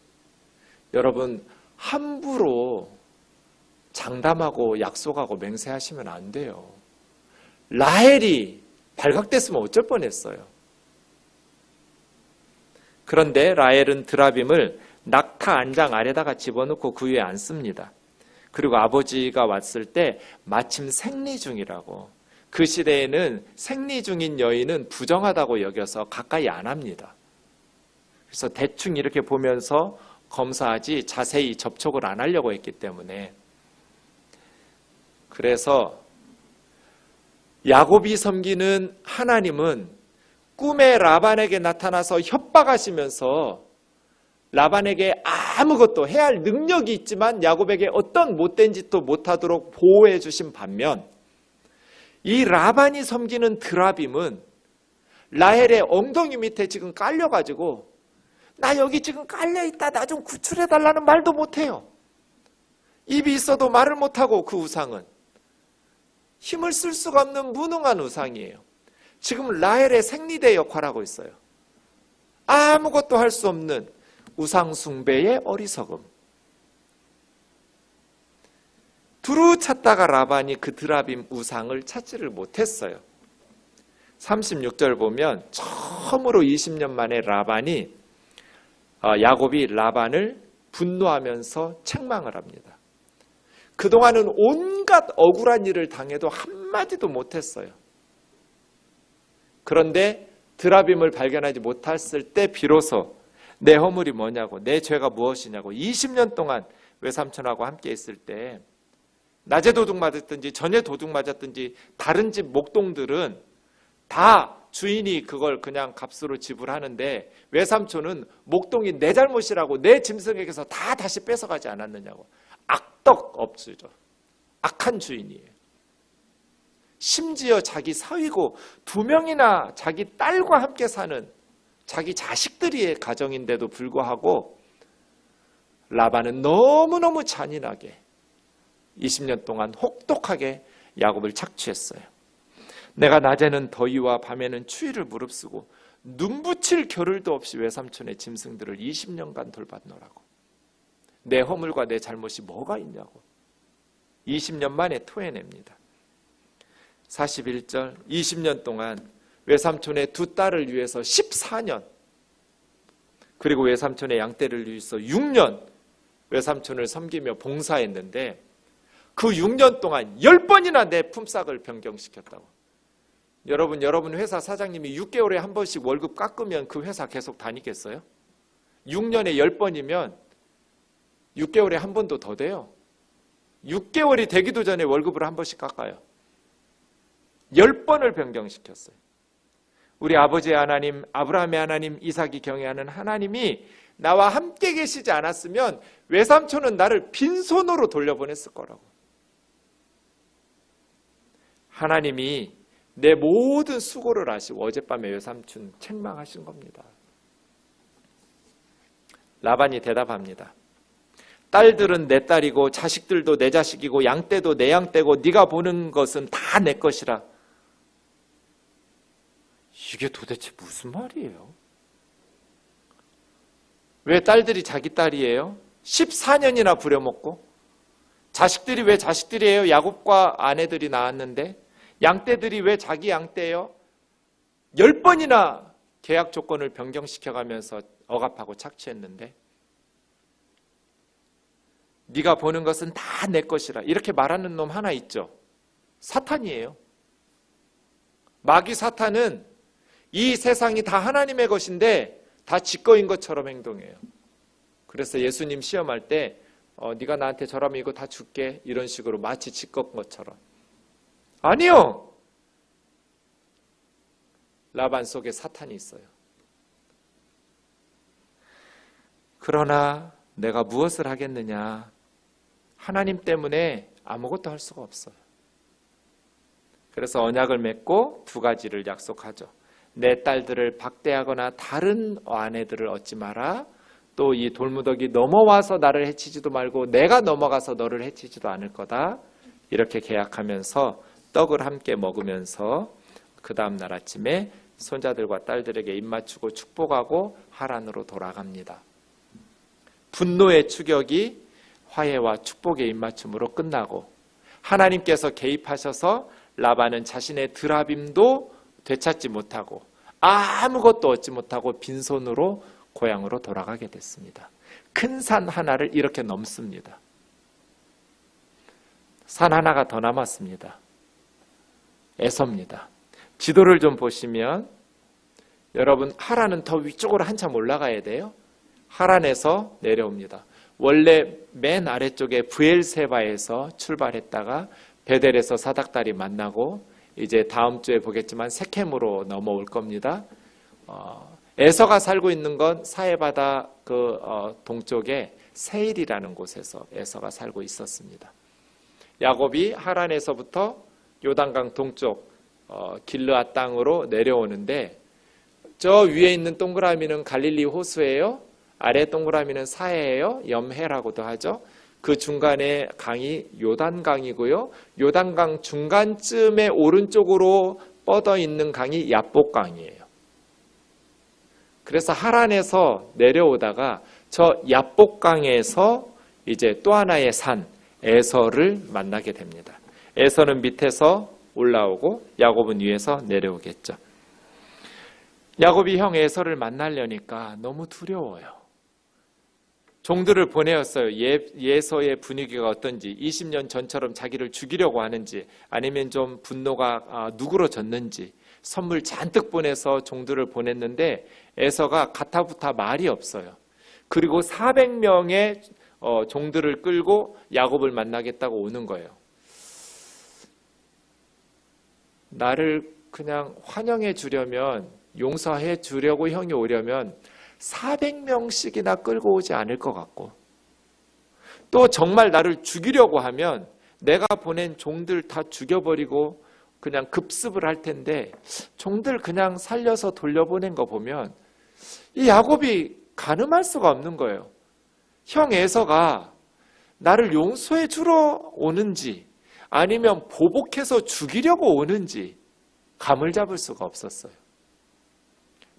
Speaker 1: 여러분, 함부로 장담하고 약속하고 맹세하시면 안 돼요. 라헬이 발각됐으면 어쩔 뻔했어요. 그런데 라헬은 드라빔을 낙타 안장 아래다가 집어넣고 그 위에 앉습니다. 그리고 아버지가 왔을 때 마침 생리 중이라고, 그 시대에는 생리 중인 여인은 부정하다고 여겨서 가까이 안 합니다. 그래서 대충 이렇게 보면서 검사하지 자세히 접촉을 안 하려고 했기 때문에. 그래서 야곱이 섬기는 하나님은 꿈에 라반에게 나타나서 협박하시면서 라반에게 아무것도 해야 할 능력이 있지만 야곱에게 어떤 못된 짓도 못하도록 보호해 주신 반면, 이 라반이 섬기는 드라빔은 라헬의 엉덩이 밑에 지금 깔려가지고 나 여기 지금 깔려있다, 나 좀 구출해달라는 말도 못해요. 입이 있어도 말을 못하고, 그 우상은 힘을 쓸 수가 없는 무능한 우상이에요. 지금 라헬의 생리대 역할하고 있어요. 아무것도 할 수 없는 우상 숭배의 어리석음. 두루 찾다가 라반이 그 드라빔 우상을 찾지를 못했어요. 36절 보면 처음으로 20년 만에 야곱이 라반을 분노하면서 책망을 합니다. 그동안은 온갖 억울한 일을 당해도 한마디도 못했어요. 그런데 드라빔을 발견하지 못했을 때 비로소 내 허물이 뭐냐고, 내 죄가 무엇이냐고, 20년 동안 외삼촌하고 함께 있을 때 낮에 도둑 맞았든지 전에 도둑 맞았든지 다른 집 목동들은 다 주인이 그걸 그냥 값으로 지불하는데 외삼촌은 목동이 내 잘못이라고 내 짐승에게서 다 다시 뺏어가지 않았느냐고. 악덕 업주죠. 악한 주인이에요. 심지어 자기 사위고 2명이나 자기 딸과 함께 사는 자기 자식들의 가정인데도 불구하고 라반은 너무너무 잔인하게 20년 동안 혹독하게 야곱을 착취했어요. 내가 낮에는 더위와 밤에는 추위를 무릅쓰고 눈붙일 겨를도 없이 외삼촌의 짐승들을 20년간 돌봤노라고. 내 허물과 내 잘못이 뭐가 있냐고 20년 만에 토해냅니다. 41절 20년 동안 외삼촌의 두 딸을 위해서 14년, 그리고 외삼촌의 양떼를 위해서 6년 외삼촌을 섬기며 봉사했는데 그 6년 동안 10번이나 내 품삯을 변경시켰다고. 여러분 회사 사장님이 6개월에 한 번씩 월급 깎으면 그 회사 계속 다니겠어요? 6년에 10번이면 6개월에 한 번도 더 돼요. 6개월이 되기도 전에 월급을 한 번씩 깎아요. 10번을 변경시켰어요. 우리 아버지의 하나님, 아브라함의 하나님, 이삭이 경외하는 하나님이 나와 함께 계시지 않았으면 외삼촌은 나를 빈손으로 돌려보냈을 거라고. 하나님이 내 모든 수고를 아시고 어젯밤에 외삼촌 책망하신 겁니다. 라반이 대답합니다. 딸들은 내 딸이고 자식들도 내 자식이고 양떼도 내 양떼고 네가 보는 것은 다 내 것이라. 이게 도대체 무슨 말이에요? 왜 딸들이 자기 딸이에요? 14년이나 부려먹고. 자식들이 왜 자식들이에요? 야곱과 아내들이 낳았는데. 양떼들이 왜 자기 양떼예요? 10번이나 계약 조건을 변경시켜가면서 억압하고 착취했는데 네가 보는 것은 다 내 것이라 이렇게 말하는 놈 하나 있죠. 사탄이에요. 마귀 사탄은 이 세상이 다 하나님의 것인데 다 지 거인 것처럼 행동해요. 그래서 예수님 시험할 때 네가 나한테 저라면 이거 다 줄게 이런 식으로 마치 지 거인 것처럼. 아니요. 라반 속에 사탄이 있어요. 그러나 내가 무엇을 하겠느냐. 하나님 때문에 아무것도 할 수가 없어요. 그래서 언약을 맺고 두 가지를 약속하죠. 내 딸들을 박대하거나 다른 아내들을 얻지 마라. 또 이 돌무더기 넘어와서 나를 해치지도 말고 내가 넘어가서 너를 해치지도 않을 거다. 이렇게 계약하면서 떡을 함께 먹으면서 그 다음 날 아침에 손자들과 딸들에게 입맞추고 축복하고 하란으로 돌아갑니다. 분노의 추격이 화해와 축복의 입맞춤으로 끝나고 하나님께서 개입하셔서 라반은 자신의 드라빔도 되찾지 못하고 아무것도 얻지 못하고 빈손으로 고향으로 돌아가게 됐습니다. 큰 산 하나를 이렇게 넘습니다. 산 하나가 더 남았습니다. 에서입니다. 지도를 좀 보시면 여러분 하란은 더 위쪽으로 한참 올라가야 돼요. 하란에서 내려옵니다. 원래 맨 아래쪽에 브엘세바에서 출발했다가 베델에서 사닥다리 만나고 이제 다음 주에 보겠지만 세켐으로 넘어올 겁니다. 에서가 살고 있는 건 사해바다 동쪽에 세일이라는 곳에서 에서가 살고 있었습니다. 야곱이 하란에서부터 요단강 동쪽 길르앗 땅으로 내려오는데 저 위에 있는 동그라미는 갈릴리 호수예요. 아래 동그라미는 사해예요. 염해라고도 하죠. 그 중간에 강이 요단강이고요. 요단강 중간쯤에 오른쪽으로 뻗어 있는 강이 야복강이에요. 그래서 하란에서 내려오다가 저 야복강에서 이제 또 하나의 산 에서를 만나게 됩니다. 에서는 밑에서 올라오고 야곱은 위에서 내려오겠죠. 야곱이 형 에서를 만나려니까 너무 두려워요. 종들을 보내었어요. 예서의 분위기가 어떤지, 20년 전처럼 자기를 죽이려고 하는지, 아니면 좀 분노가 누그러졌는지 선물 잔뜩 보내서 종들을 보냈는데 에서가 가타부타 말이 없어요. 그리고 400명의 종들을 끌고 야곱을 만나겠다고 오는 거예요. 나를 그냥 환영해 주려면, 용서해 주려고 형이 오려면 400명씩이나 끌고 오지 않을 것 같고, 또 정말 나를 죽이려고 하면 내가 보낸 종들 다 죽여버리고 그냥 급습을 할 텐데 종들 그냥 살려서 돌려보낸 거 보면 이 야곱이 가늠할 수가 없는 거예요. 형 에서가 나를 용서해 주러 오는지 아니면 보복해서 죽이려고 오는지 감을 잡을 수가 없었어요.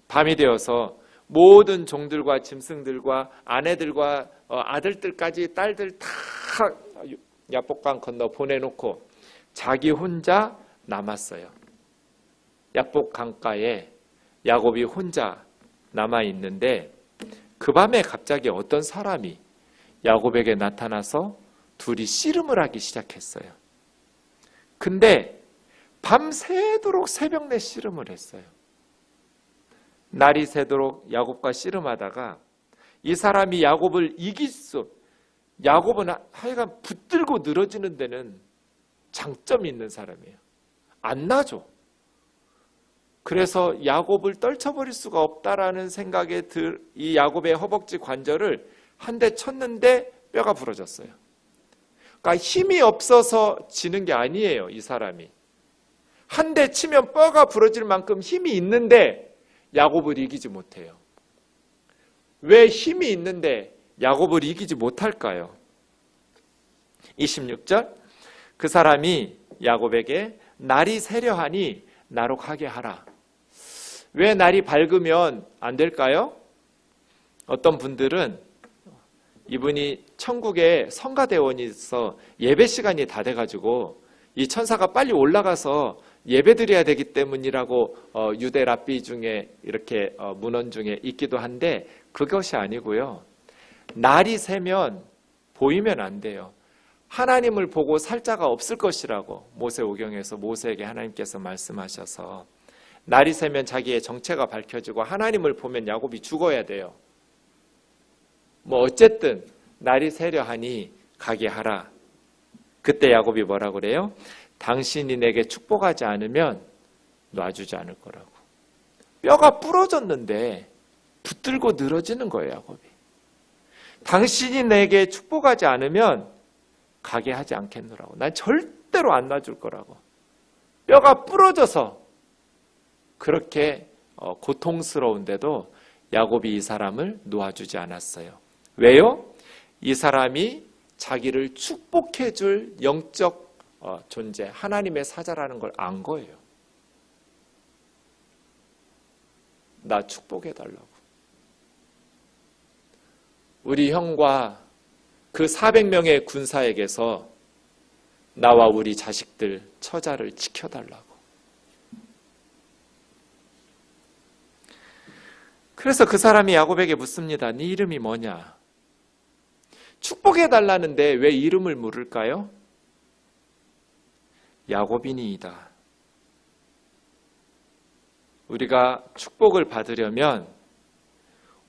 Speaker 1: 밤이 되어서 모든 종들과 짐승들과 아내들과 아들들까지 딸들 다 야복강 건너 보내놓고 자기 혼자 남았어요. 야복 강가에 야곱이 혼자 남아 있는데 그 밤에 갑자기 어떤 사람이 야곱에게 나타나서 둘이 씨름을 하기 시작했어요. 근데 밤새도록 새벽 내 씨름을 했어요. 날이 새도록 야곱과 씨름하다가 이 사람이 야곱을 야곱은 하여간 붙들고 늘어지는 데는 장점이 있는 사람이에요. 안 나죠. 그래서 야곱을 떨쳐버릴 수가 없다라는 생각에 이 야곱의 허벅지 관절을 한 대 쳤는데 뼈가 부러졌어요. 그러니까 힘이 없어서 지는 게 아니에요. 이 사람이. 한 대 치면 뼈가 부러질 만큼 힘이 있는데 야곱을 이기지 못해요. 왜 힘이 있는데 야곱을 이기지 못할까요? 26절 그 사람이 야곱에게 날이 새려하니 나로 가게 하라. 왜 날이 밝으면 안 될까요? 어떤 분들은 이분이 천국에 성가대원이 있어 예배 시간이 다 돼가지고 이 천사가 빨리 올라가서 예배 드려야 되기 때문이라고 유대 랍비 중에 이렇게 문헌 중에 있기도 한데 그것이 아니고요. 날이 새면 보이면 안 돼요. 하나님을 보고 살 자가 없을 것이라고 모세오경에서 모세에게 하나님께서 말씀하셔서 날이 새면 자기의 정체가 밝혀지고 하나님을 보면 야곱이 죽어야 돼요. 어쨌든 날이 새려 하니 가게 하라. 그때 야곱이 뭐라고 그래요? 당신이 내게 축복하지 않으면 놔주지 않을 거라고. 뼈가 부러졌는데 붙들고 늘어지는 거예요, 야곱이. 당신이 내게 축복하지 않으면 가게 하지 않겠노라고. 난 절대로 안 놔줄 거라고. 뼈가 부러져서 그렇게 고통스러운데도 야곱이 이 사람을 놓아주지 않았어요. 왜요? 이 사람이 자기를 축복해 줄 영적 존재, 하나님의 사자라는 걸 안 거예요. 나 축복해 달라고. 우리 형과 그 400명의 군사에게서 나와 우리 자식들, 처자를 지켜달라고. 그래서 그 사람이 야곱에게 묻습니다. 네 이름이 뭐냐? 축복해 달라는데 왜 이름을 물을까요? 야곱이니이다. 우리가 축복을 받으려면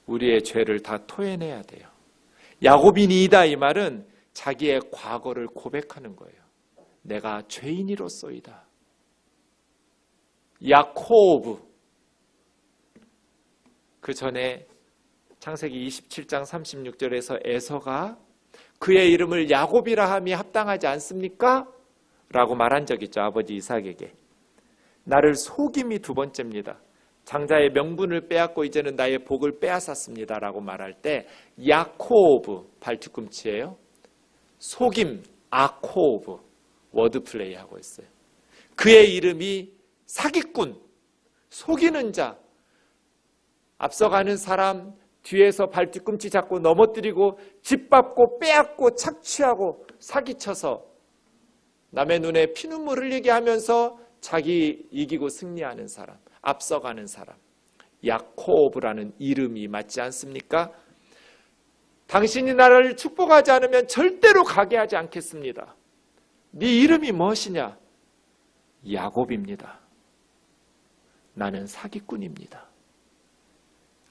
Speaker 1: 우리의 죄를 다 토해내야 돼요. 야곱이니이다 이 말은 자기의 과거를 고백하는 거예요. 내가 죄인이로소이다. 야코브. 그 전에 창세기 27장 36절에서 에서가 그의 이름을 야곱이라 함이 합당하지 않습니까? 라고 말한 적 있죠. 아버지 이삭에게. 나를 속임이 두 번째입니다. 장자의 명분을 빼앗고 이제는 나의 복을 빼앗았습니다. 라고 말할 때 야코브, 발뒤꿈치예요. 속임, 아코브, 워드플레이 하고 있어요. 그의 이름이 사기꾼, 속이는 자, 앞서가는 사람 뒤에서 발뒤꿈치 잡고 넘어뜨리고 짓밟고 빼앗고 착취하고 사기쳐서 남의 눈에 피눈물 흘리게 하면서 자기 이기고 승리하는 사람, 앞서가는 사람. 야코브라는 이름이 맞지 않습니까? 당신이 나를 축복하지 않으면 절대로 가게 하지 않겠습니다. 네 이름이 무엇이냐? 야곱입니다. 나는 사기꾼입니다.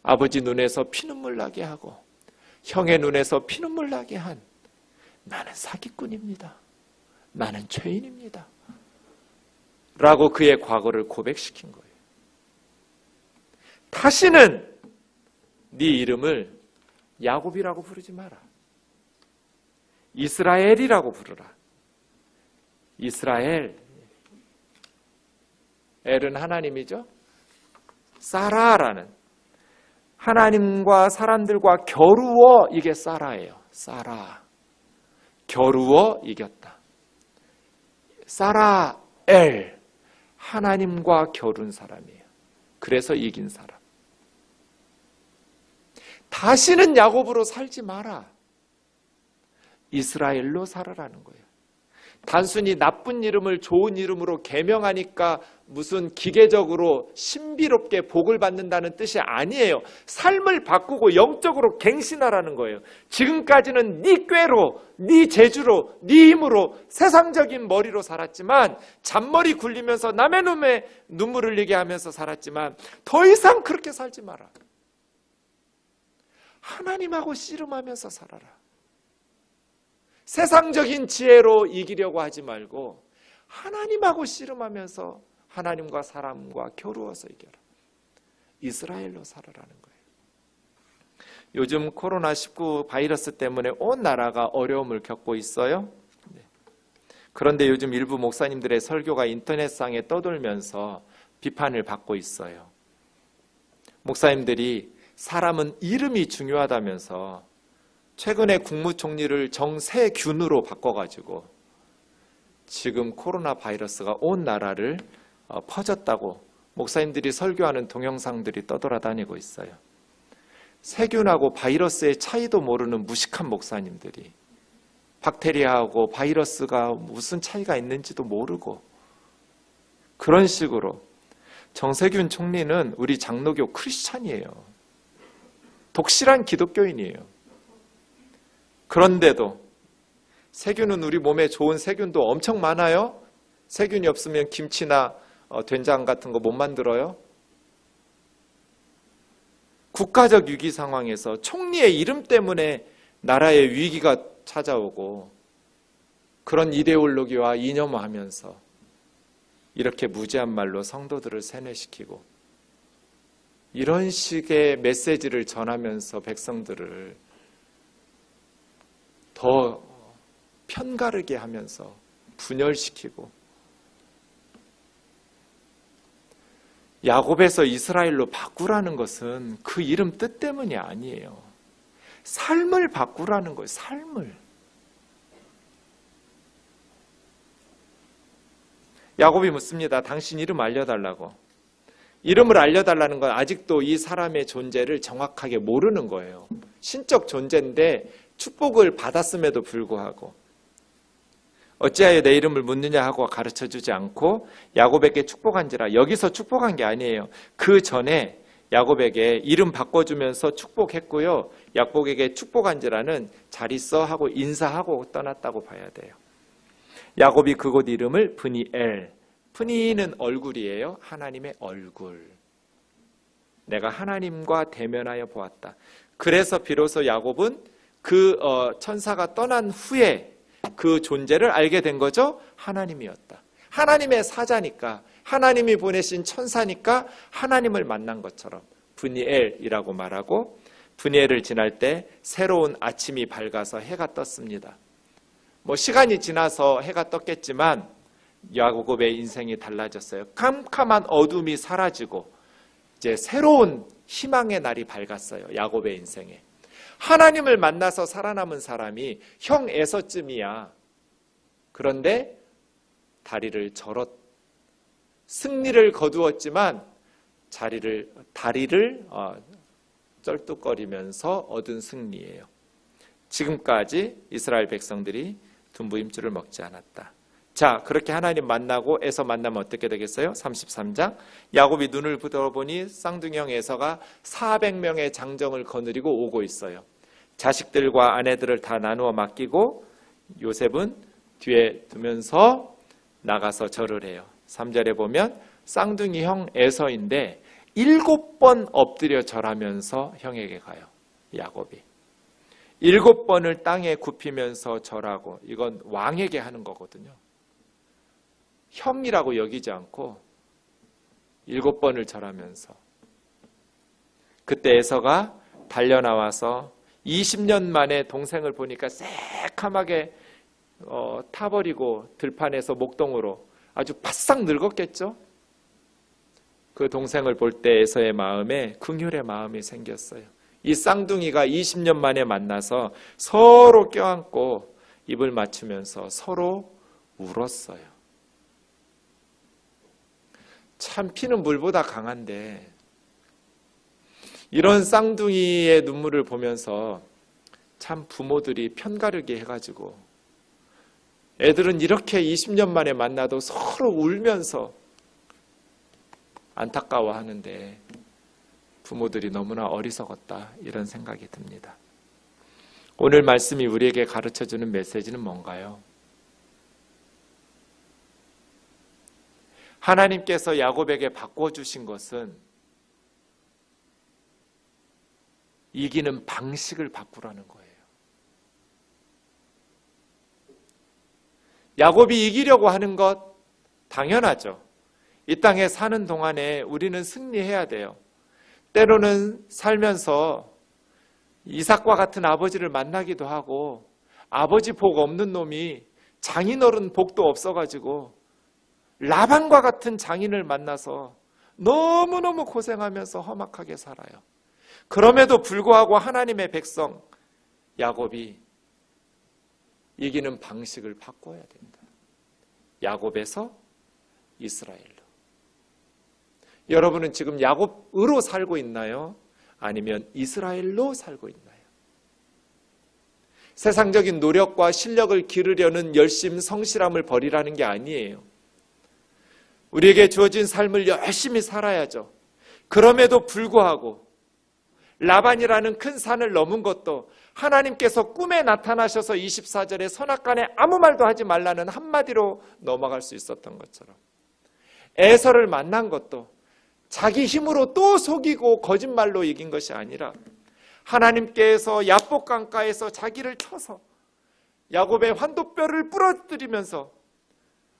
Speaker 1: 아버지 눈에서 피눈물 나게 하고 형의 눈에서 피눈물 나게 한 나는 사기꾼입니다. 나는 죄인입니다. 라고 그의 과거를 고백시킨 거예요. 다시는 네 이름을 야곱이라고 부르지 마라. 이스라엘이라고 부르라. 이스라엘. 엘은 하나님이죠. 사라라는 하나님과 사람들과 겨루어 이게 사라예요. 사라. 겨루어 이겼다. 사라엘. 하나님과 겨룬 사람이에요. 그래서 이긴 사람. 다시는 야곱으로 살지 마라. 이스라엘로 살아라는 거예요. 단순히 나쁜 이름을 좋은 이름으로 계명하니까 무슨 기계적으로 신비롭게 복을 받는다는 뜻이 아니에요. 삶을 바꾸고 영적으로 갱신하라는 거예요. 지금까지는 네 꾀로, 네 재주로, 네 힘으로 세상적인 머리로 살았지만, 잔머리 굴리면서 남의 눈에 눈물 흘리게 하면서 살았지만 더 이상 그렇게 살지 마라. 하나님하고 씨름하면서 살아라. 세상적인 지혜로 이기려고 하지 말고 하나님하고 씨름하면서 하나님과 사람과 겨루어서 이겨라. 이스라엘로 살아라는 거예요. 요즘 코로나19 바이러스 때문에 온 나라가 어려움을 겪고 있어요. 그런데 요즘 일부 목사님들의 설교가 인터넷상에 떠돌면서 비판을 받고 있어요. 목사님들이 사람은 이름이 중요하다면서 최근에 국무총리를 정세균으로 바꿔가지고 지금 코로나 바이러스가 온 나라를 퍼졌다고 목사님들이 설교하는 동영상들이 떠돌아다니고 있어요. 세균하고 바이러스의 차이도 모르는 무식한 목사님들이 박테리아하고 바이러스가 무슨 차이가 있는지도 모르고 그런 식으로 정세균 총리는 우리 장로교 크리스찬이에요. 독실한 기독교인이에요. 그런데도 세균은 우리 몸에 좋은 세균도 엄청 많아요. 세균이 없으면 김치나 된장 같은 거 못 만들어요. 국가적 위기 상황에서 총리의 이름 때문에 나라의 위기가 찾아오고 그런 이데올로기와 이념화하면서 이렇게 무지한 말로 성도들을 세뇌시키고 이런 식의 메시지를 전하면서 백성들을 더 편가르게 하면서 분열시키고 야곱에서 이스라엘로 바꾸라는 것은 그 이름 뜻 때문이 아니에요. 삶을 바꾸라는 거예요. 삶을. 야곱이 묻습니다. 당신 이름 알려달라고. 이름을 알려달라는 건 아직도 이 사람의 존재를 정확하게 모르는 거예요. 신적 존재인데 축복을 받았음에도 불구하고 어찌하여 내 이름을 묻느냐 하고 가르쳐주지 않고 야곱에게 축복한지라. 여기서 축복한 게 아니에요. 그 전에 야곱에게 이름 바꿔주면서 축복했고요. 야곱에게 축복한지라는 잘 있어 하고 인사하고 떠났다고 봐야 돼요. 야곱이 그곳 이름을 브니엘. 브니는 얼굴이에요. 하나님의 얼굴. 내가 하나님과 대면하여 보았다. 그래서 비로소 야곱은 그 천사가 떠난 후에 그 존재를 알게 된 거죠. 하나님이었다. 하나님의 사자니까, 하나님이 보내신 천사니까 하나님을 만난 것처럼 브니엘이라고 말하고, 브니엘을 지날 때 새로운 아침이 밝아서 해가 떴습니다. 시간이 지나서 해가 떴겠지만 야곱의 인생이 달라졌어요. 캄캄한 어둠이 사라지고 이제 새로운 희망의 날이 밝았어요. 야곱의 인생에. 하나님을 만나서 살아남은 사람이 형 에서쯤이야. 그런데 다리를 승리를 거두었지만 다리를 쩔뚝거리면서 얻은 승리예요. 지금까지 이스라엘 백성들이 둔부임줄을 먹지 않았다. 자, 그렇게 하나님 만나고 에서 만나면 어떻게 되겠어요? 33장. 야곱이 눈을 들어보니 쌍둥이형 에서가 400명의 장정을 거느리고 오고 있어요. 자식들과 아내들을 다 나누어 맡기고 요셉은 뒤에 두면서 나가서 절을 해요. 3절에 보면 쌍둥이형 에서인데 7번 엎드려 절하면서 형에게 가요. 야곱이 7번을 땅에 굽히면서 절하고, 이건 왕에게 하는 거거든요. 형이라고 여기지 않고 7번을 절하면서. 그때 에서가 달려나와서 20년 만에 동생을 보니까 새카맣게 타버리고 들판에서 목동으로 아주 바싹 늙었겠죠. 그 동생을 볼 때 에서의 마음에 긍휼의 마음이 생겼어요. 이 쌍둥이가 20년 만에 만나서 서로 껴안고 입을 맞추면서 서로 울었어요. 참 피는 물보다 강한데 이런 쌍둥이의 눈물을 보면서 참 부모들이 편가르게 해가지고 애들은 이렇게 20년 만에 만나도 서로 울면서 안타까워하는데 부모들이 너무나 어리석었다, 이런 생각이 듭니다. 오늘 말씀이 우리에게 가르쳐주는 메시지는 뭔가요? 하나님께서 야곱에게 바꿔주신 것은 이기는 방식을 바꾸라는 거예요. 야곱이 이기려고 하는 것 당연하죠. 이 땅에 사는 동안에 우리는 승리해야 돼요. 때로는 살면서 이삭과 같은 아버지를 만나기도 하고, 아버지 복 없는 놈이 장인어른 복도 없어가지고 라반과 같은 장인을 만나서 너무너무 고생하면서 험악하게 살아요. 그럼에도 불구하고 하나님의 백성 야곱이 이기는 방식을 바꿔야 된다. 야곱에서 이스라엘로. 여러분은 지금 야곱으로 살고 있나요? 아니면 이스라엘로 살고 있나요? 세상적인 노력과 실력을 기르려는 열심, 성실함을 버리라는 게 아니에요. 우리에게 주어진 삶을 열심히 살아야죠. 그럼에도 불구하고 라반이라는 큰 산을 넘은 것도 하나님께서 꿈에 나타나셔서 24절에 선악간에 아무 말도 하지 말라는 한마디로 넘어갈 수 있었던 것처럼, 에서를 만난 것도 자기 힘으로 또 속이고 거짓말로 이긴 것이 아니라 하나님께서 야복 강가에서 자기를 쳐서 야곱의 환도뼈를 부러뜨리면서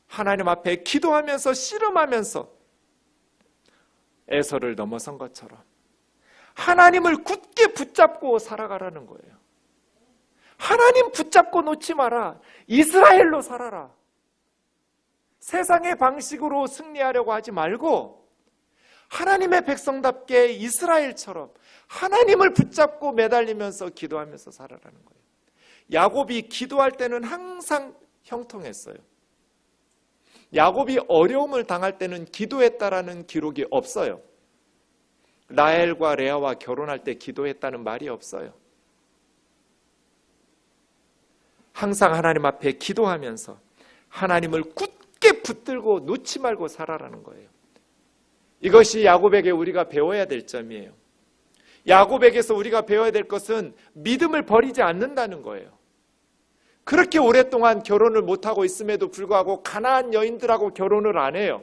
Speaker 1: 하나님 앞에 기도하면서 씨름하면서 에서를 넘어선 것처럼 하나님을 굳게 붙잡고 살아가라는 거예요. 하나님 붙잡고 놓지 마라. 이스라엘로 살아라. 세상의 방식으로 승리하려고 하지 말고 하나님의 백성답게 이스라엘처럼 하나님을 붙잡고 매달리면서 기도하면서 살아라는 거예요. 야곱이 기도할 때는 항상 형통했어요. 야곱이 어려움을 당할 때는 기도했다라는 기록이 없어요. 라헬과 레아와 결혼할 때 기도했다는 말이 없어요. 항상 하나님 앞에 기도하면서 하나님을 굳게 붙들고 놓지 말고 살아라는 거예요. 이것이 야곱에게 우리가 배워야 될 점이에요. 야곱에게서 우리가 배워야 될 것은 믿음을 버리지 않는다는 거예요. 그렇게 오랫동안 결혼을 못하고 있음에도 불구하고 가나안 여인들하고 결혼을 안 해요.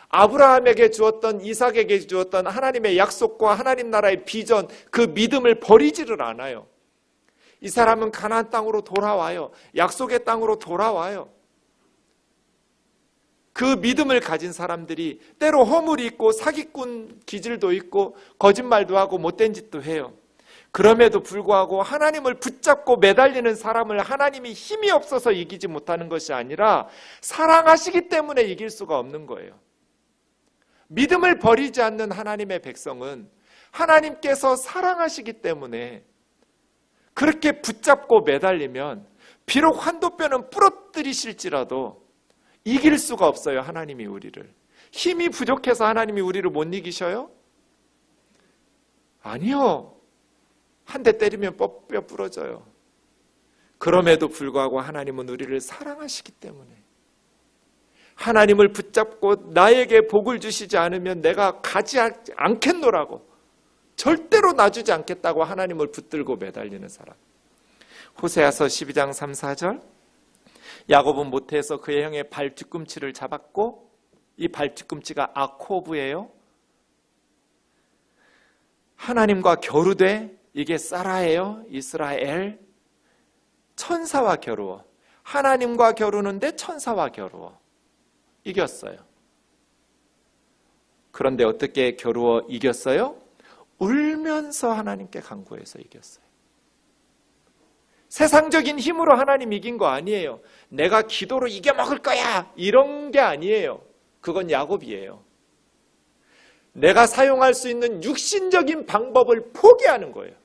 Speaker 1: 아브라함에게 주었던, 이삭에게 주었던 하나님의 약속과 하나님 나라의 비전, 그 믿음을 버리지를 않아요. 이 사람은 가나안 땅으로 돌아와요. 약속의 땅으로 돌아와요. 그 믿음을 가진 사람들이 때로 허물이 있고 사기꾼 기질도 있고 거짓말도 하고 못된 짓도 해요. 그럼에도 불구하고 하나님을 붙잡고 매달리는 사람을 하나님이 힘이 없어서 이기지 못하는 것이 아니라 사랑하시기 때문에 이길 수가 없는 거예요. 믿음을 버리지 않는 하나님의 백성은 하나님께서 사랑하시기 때문에 그렇게 붙잡고 매달리면 비록 환도뼈는 부러뜨리실지라도 이길 수가 없어요. 하나님이 우리를. 힘이 부족해서 하나님이 우리를 못 이기셔요? 아니요. 한 대 때리면 뼈 부러져요. 그럼에도 불구하고 하나님은 우리를 사랑하시기 때문에 하나님을 붙잡고 나에게 복을 주시지 않으면 내가 가지 않겠노라고, 절대로 놔주지 않겠다고 하나님을 붙들고 매달리는 사람. 호세아서 12장 3, 4절, 야곱은 모태에서 그의 형의 발 뒤꿈치를 잡았고, 이 발 뒤꿈치가 아코브예요. 하나님과 겨루되, 이게 사라예요. 이스라엘. 천사와 겨루어. 하나님과 겨루는데 천사와 겨루어. 이겼어요. 그런데 어떻게 겨루어 이겼어요? 울면서 하나님께 간구해서 이겼어요. 세상적인 힘으로 하나님 이긴 거 아니에요. 내가 기도로 이겨먹을 거야, 이런 게 아니에요. 그건 야곱이에요. 내가 사용할 수 있는 육신적인 방법을 포기하는 거예요.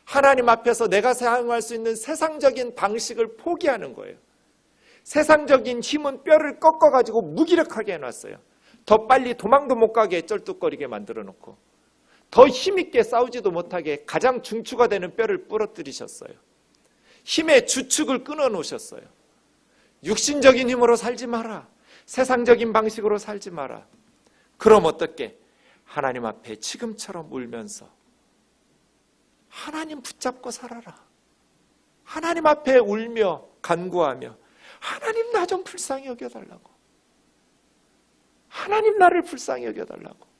Speaker 1: 하나님 앞에서 내가 사용할 수 있는 세상적인 방식을 포기하는 거예요. 세상적인 힘은 뼈를 꺾어가지고 무기력하게 해놨어요. 더 빨리 도망도 못 가게 쩔뚝거리게 만들어 놓고, 더 힘있게 싸우지도 못하게 가장 중추가 되는 뼈를 부러뜨리셨어요. 힘의 주축을 끊어놓으셨어요. 육신적인 힘으로 살지 마라. 세상적인 방식으로 살지 마라. 그럼 어떻게? 하나님 앞에 지금처럼 울면서 하나님 붙잡고 살아라. 하나님 앞에 울며 간구하며 하나님 나 좀 불쌍히 여겨달라고. 하나님 나를 불쌍히 여겨달라고.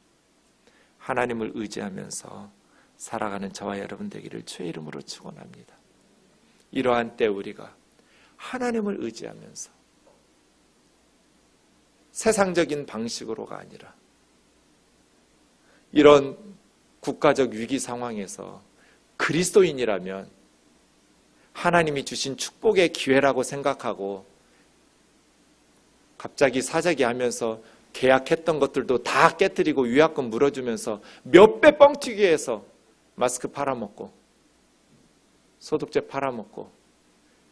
Speaker 1: 하나님을 의지하면서 살아가는 저와 여러분 되기를 주의 이름으로 축원합니다. 이러한 때 우리가 하나님을 의지하면서 세상적인 방식으로가 아니라 이런 국가적 위기 상황에서 그리스도인이라면 하나님이 주신 축복의 기회라고 생각하고 갑자기 사재기 하면서 계약했던 것들도 다 깨뜨리고 위약금 물어주면서 몇 배 뻥튀기 해서 마스크 팔아먹고 소독제 팔아먹고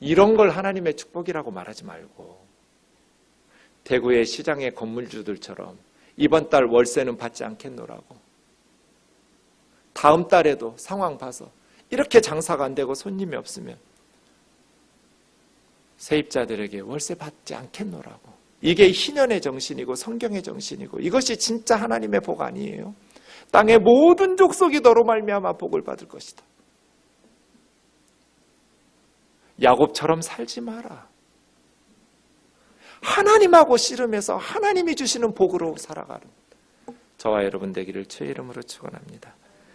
Speaker 1: 이런 걸 하나님의 축복이라고 말하지 말고 대구의 시장의 건물주들처럼 이번 달 월세는 받지 않겠노라고 다음 달에도 상황 봐서 이렇게 장사가 안 되고 손님이 없으면 세입자들에게 월세 받지 않겠노라고. 이게 희년의 정신이고 성경의 정신이고 이것이 진짜 하나님의 복 아니에요? 땅의 모든 족속이 너로 말미암아 복을 받을 것이다. 야곱처럼 살지 마라. 하나님하고 씨름해서 하나님이 주시는 복으로 살아가는 저와 여러분 되기를 주의 이름으로 축원합니다.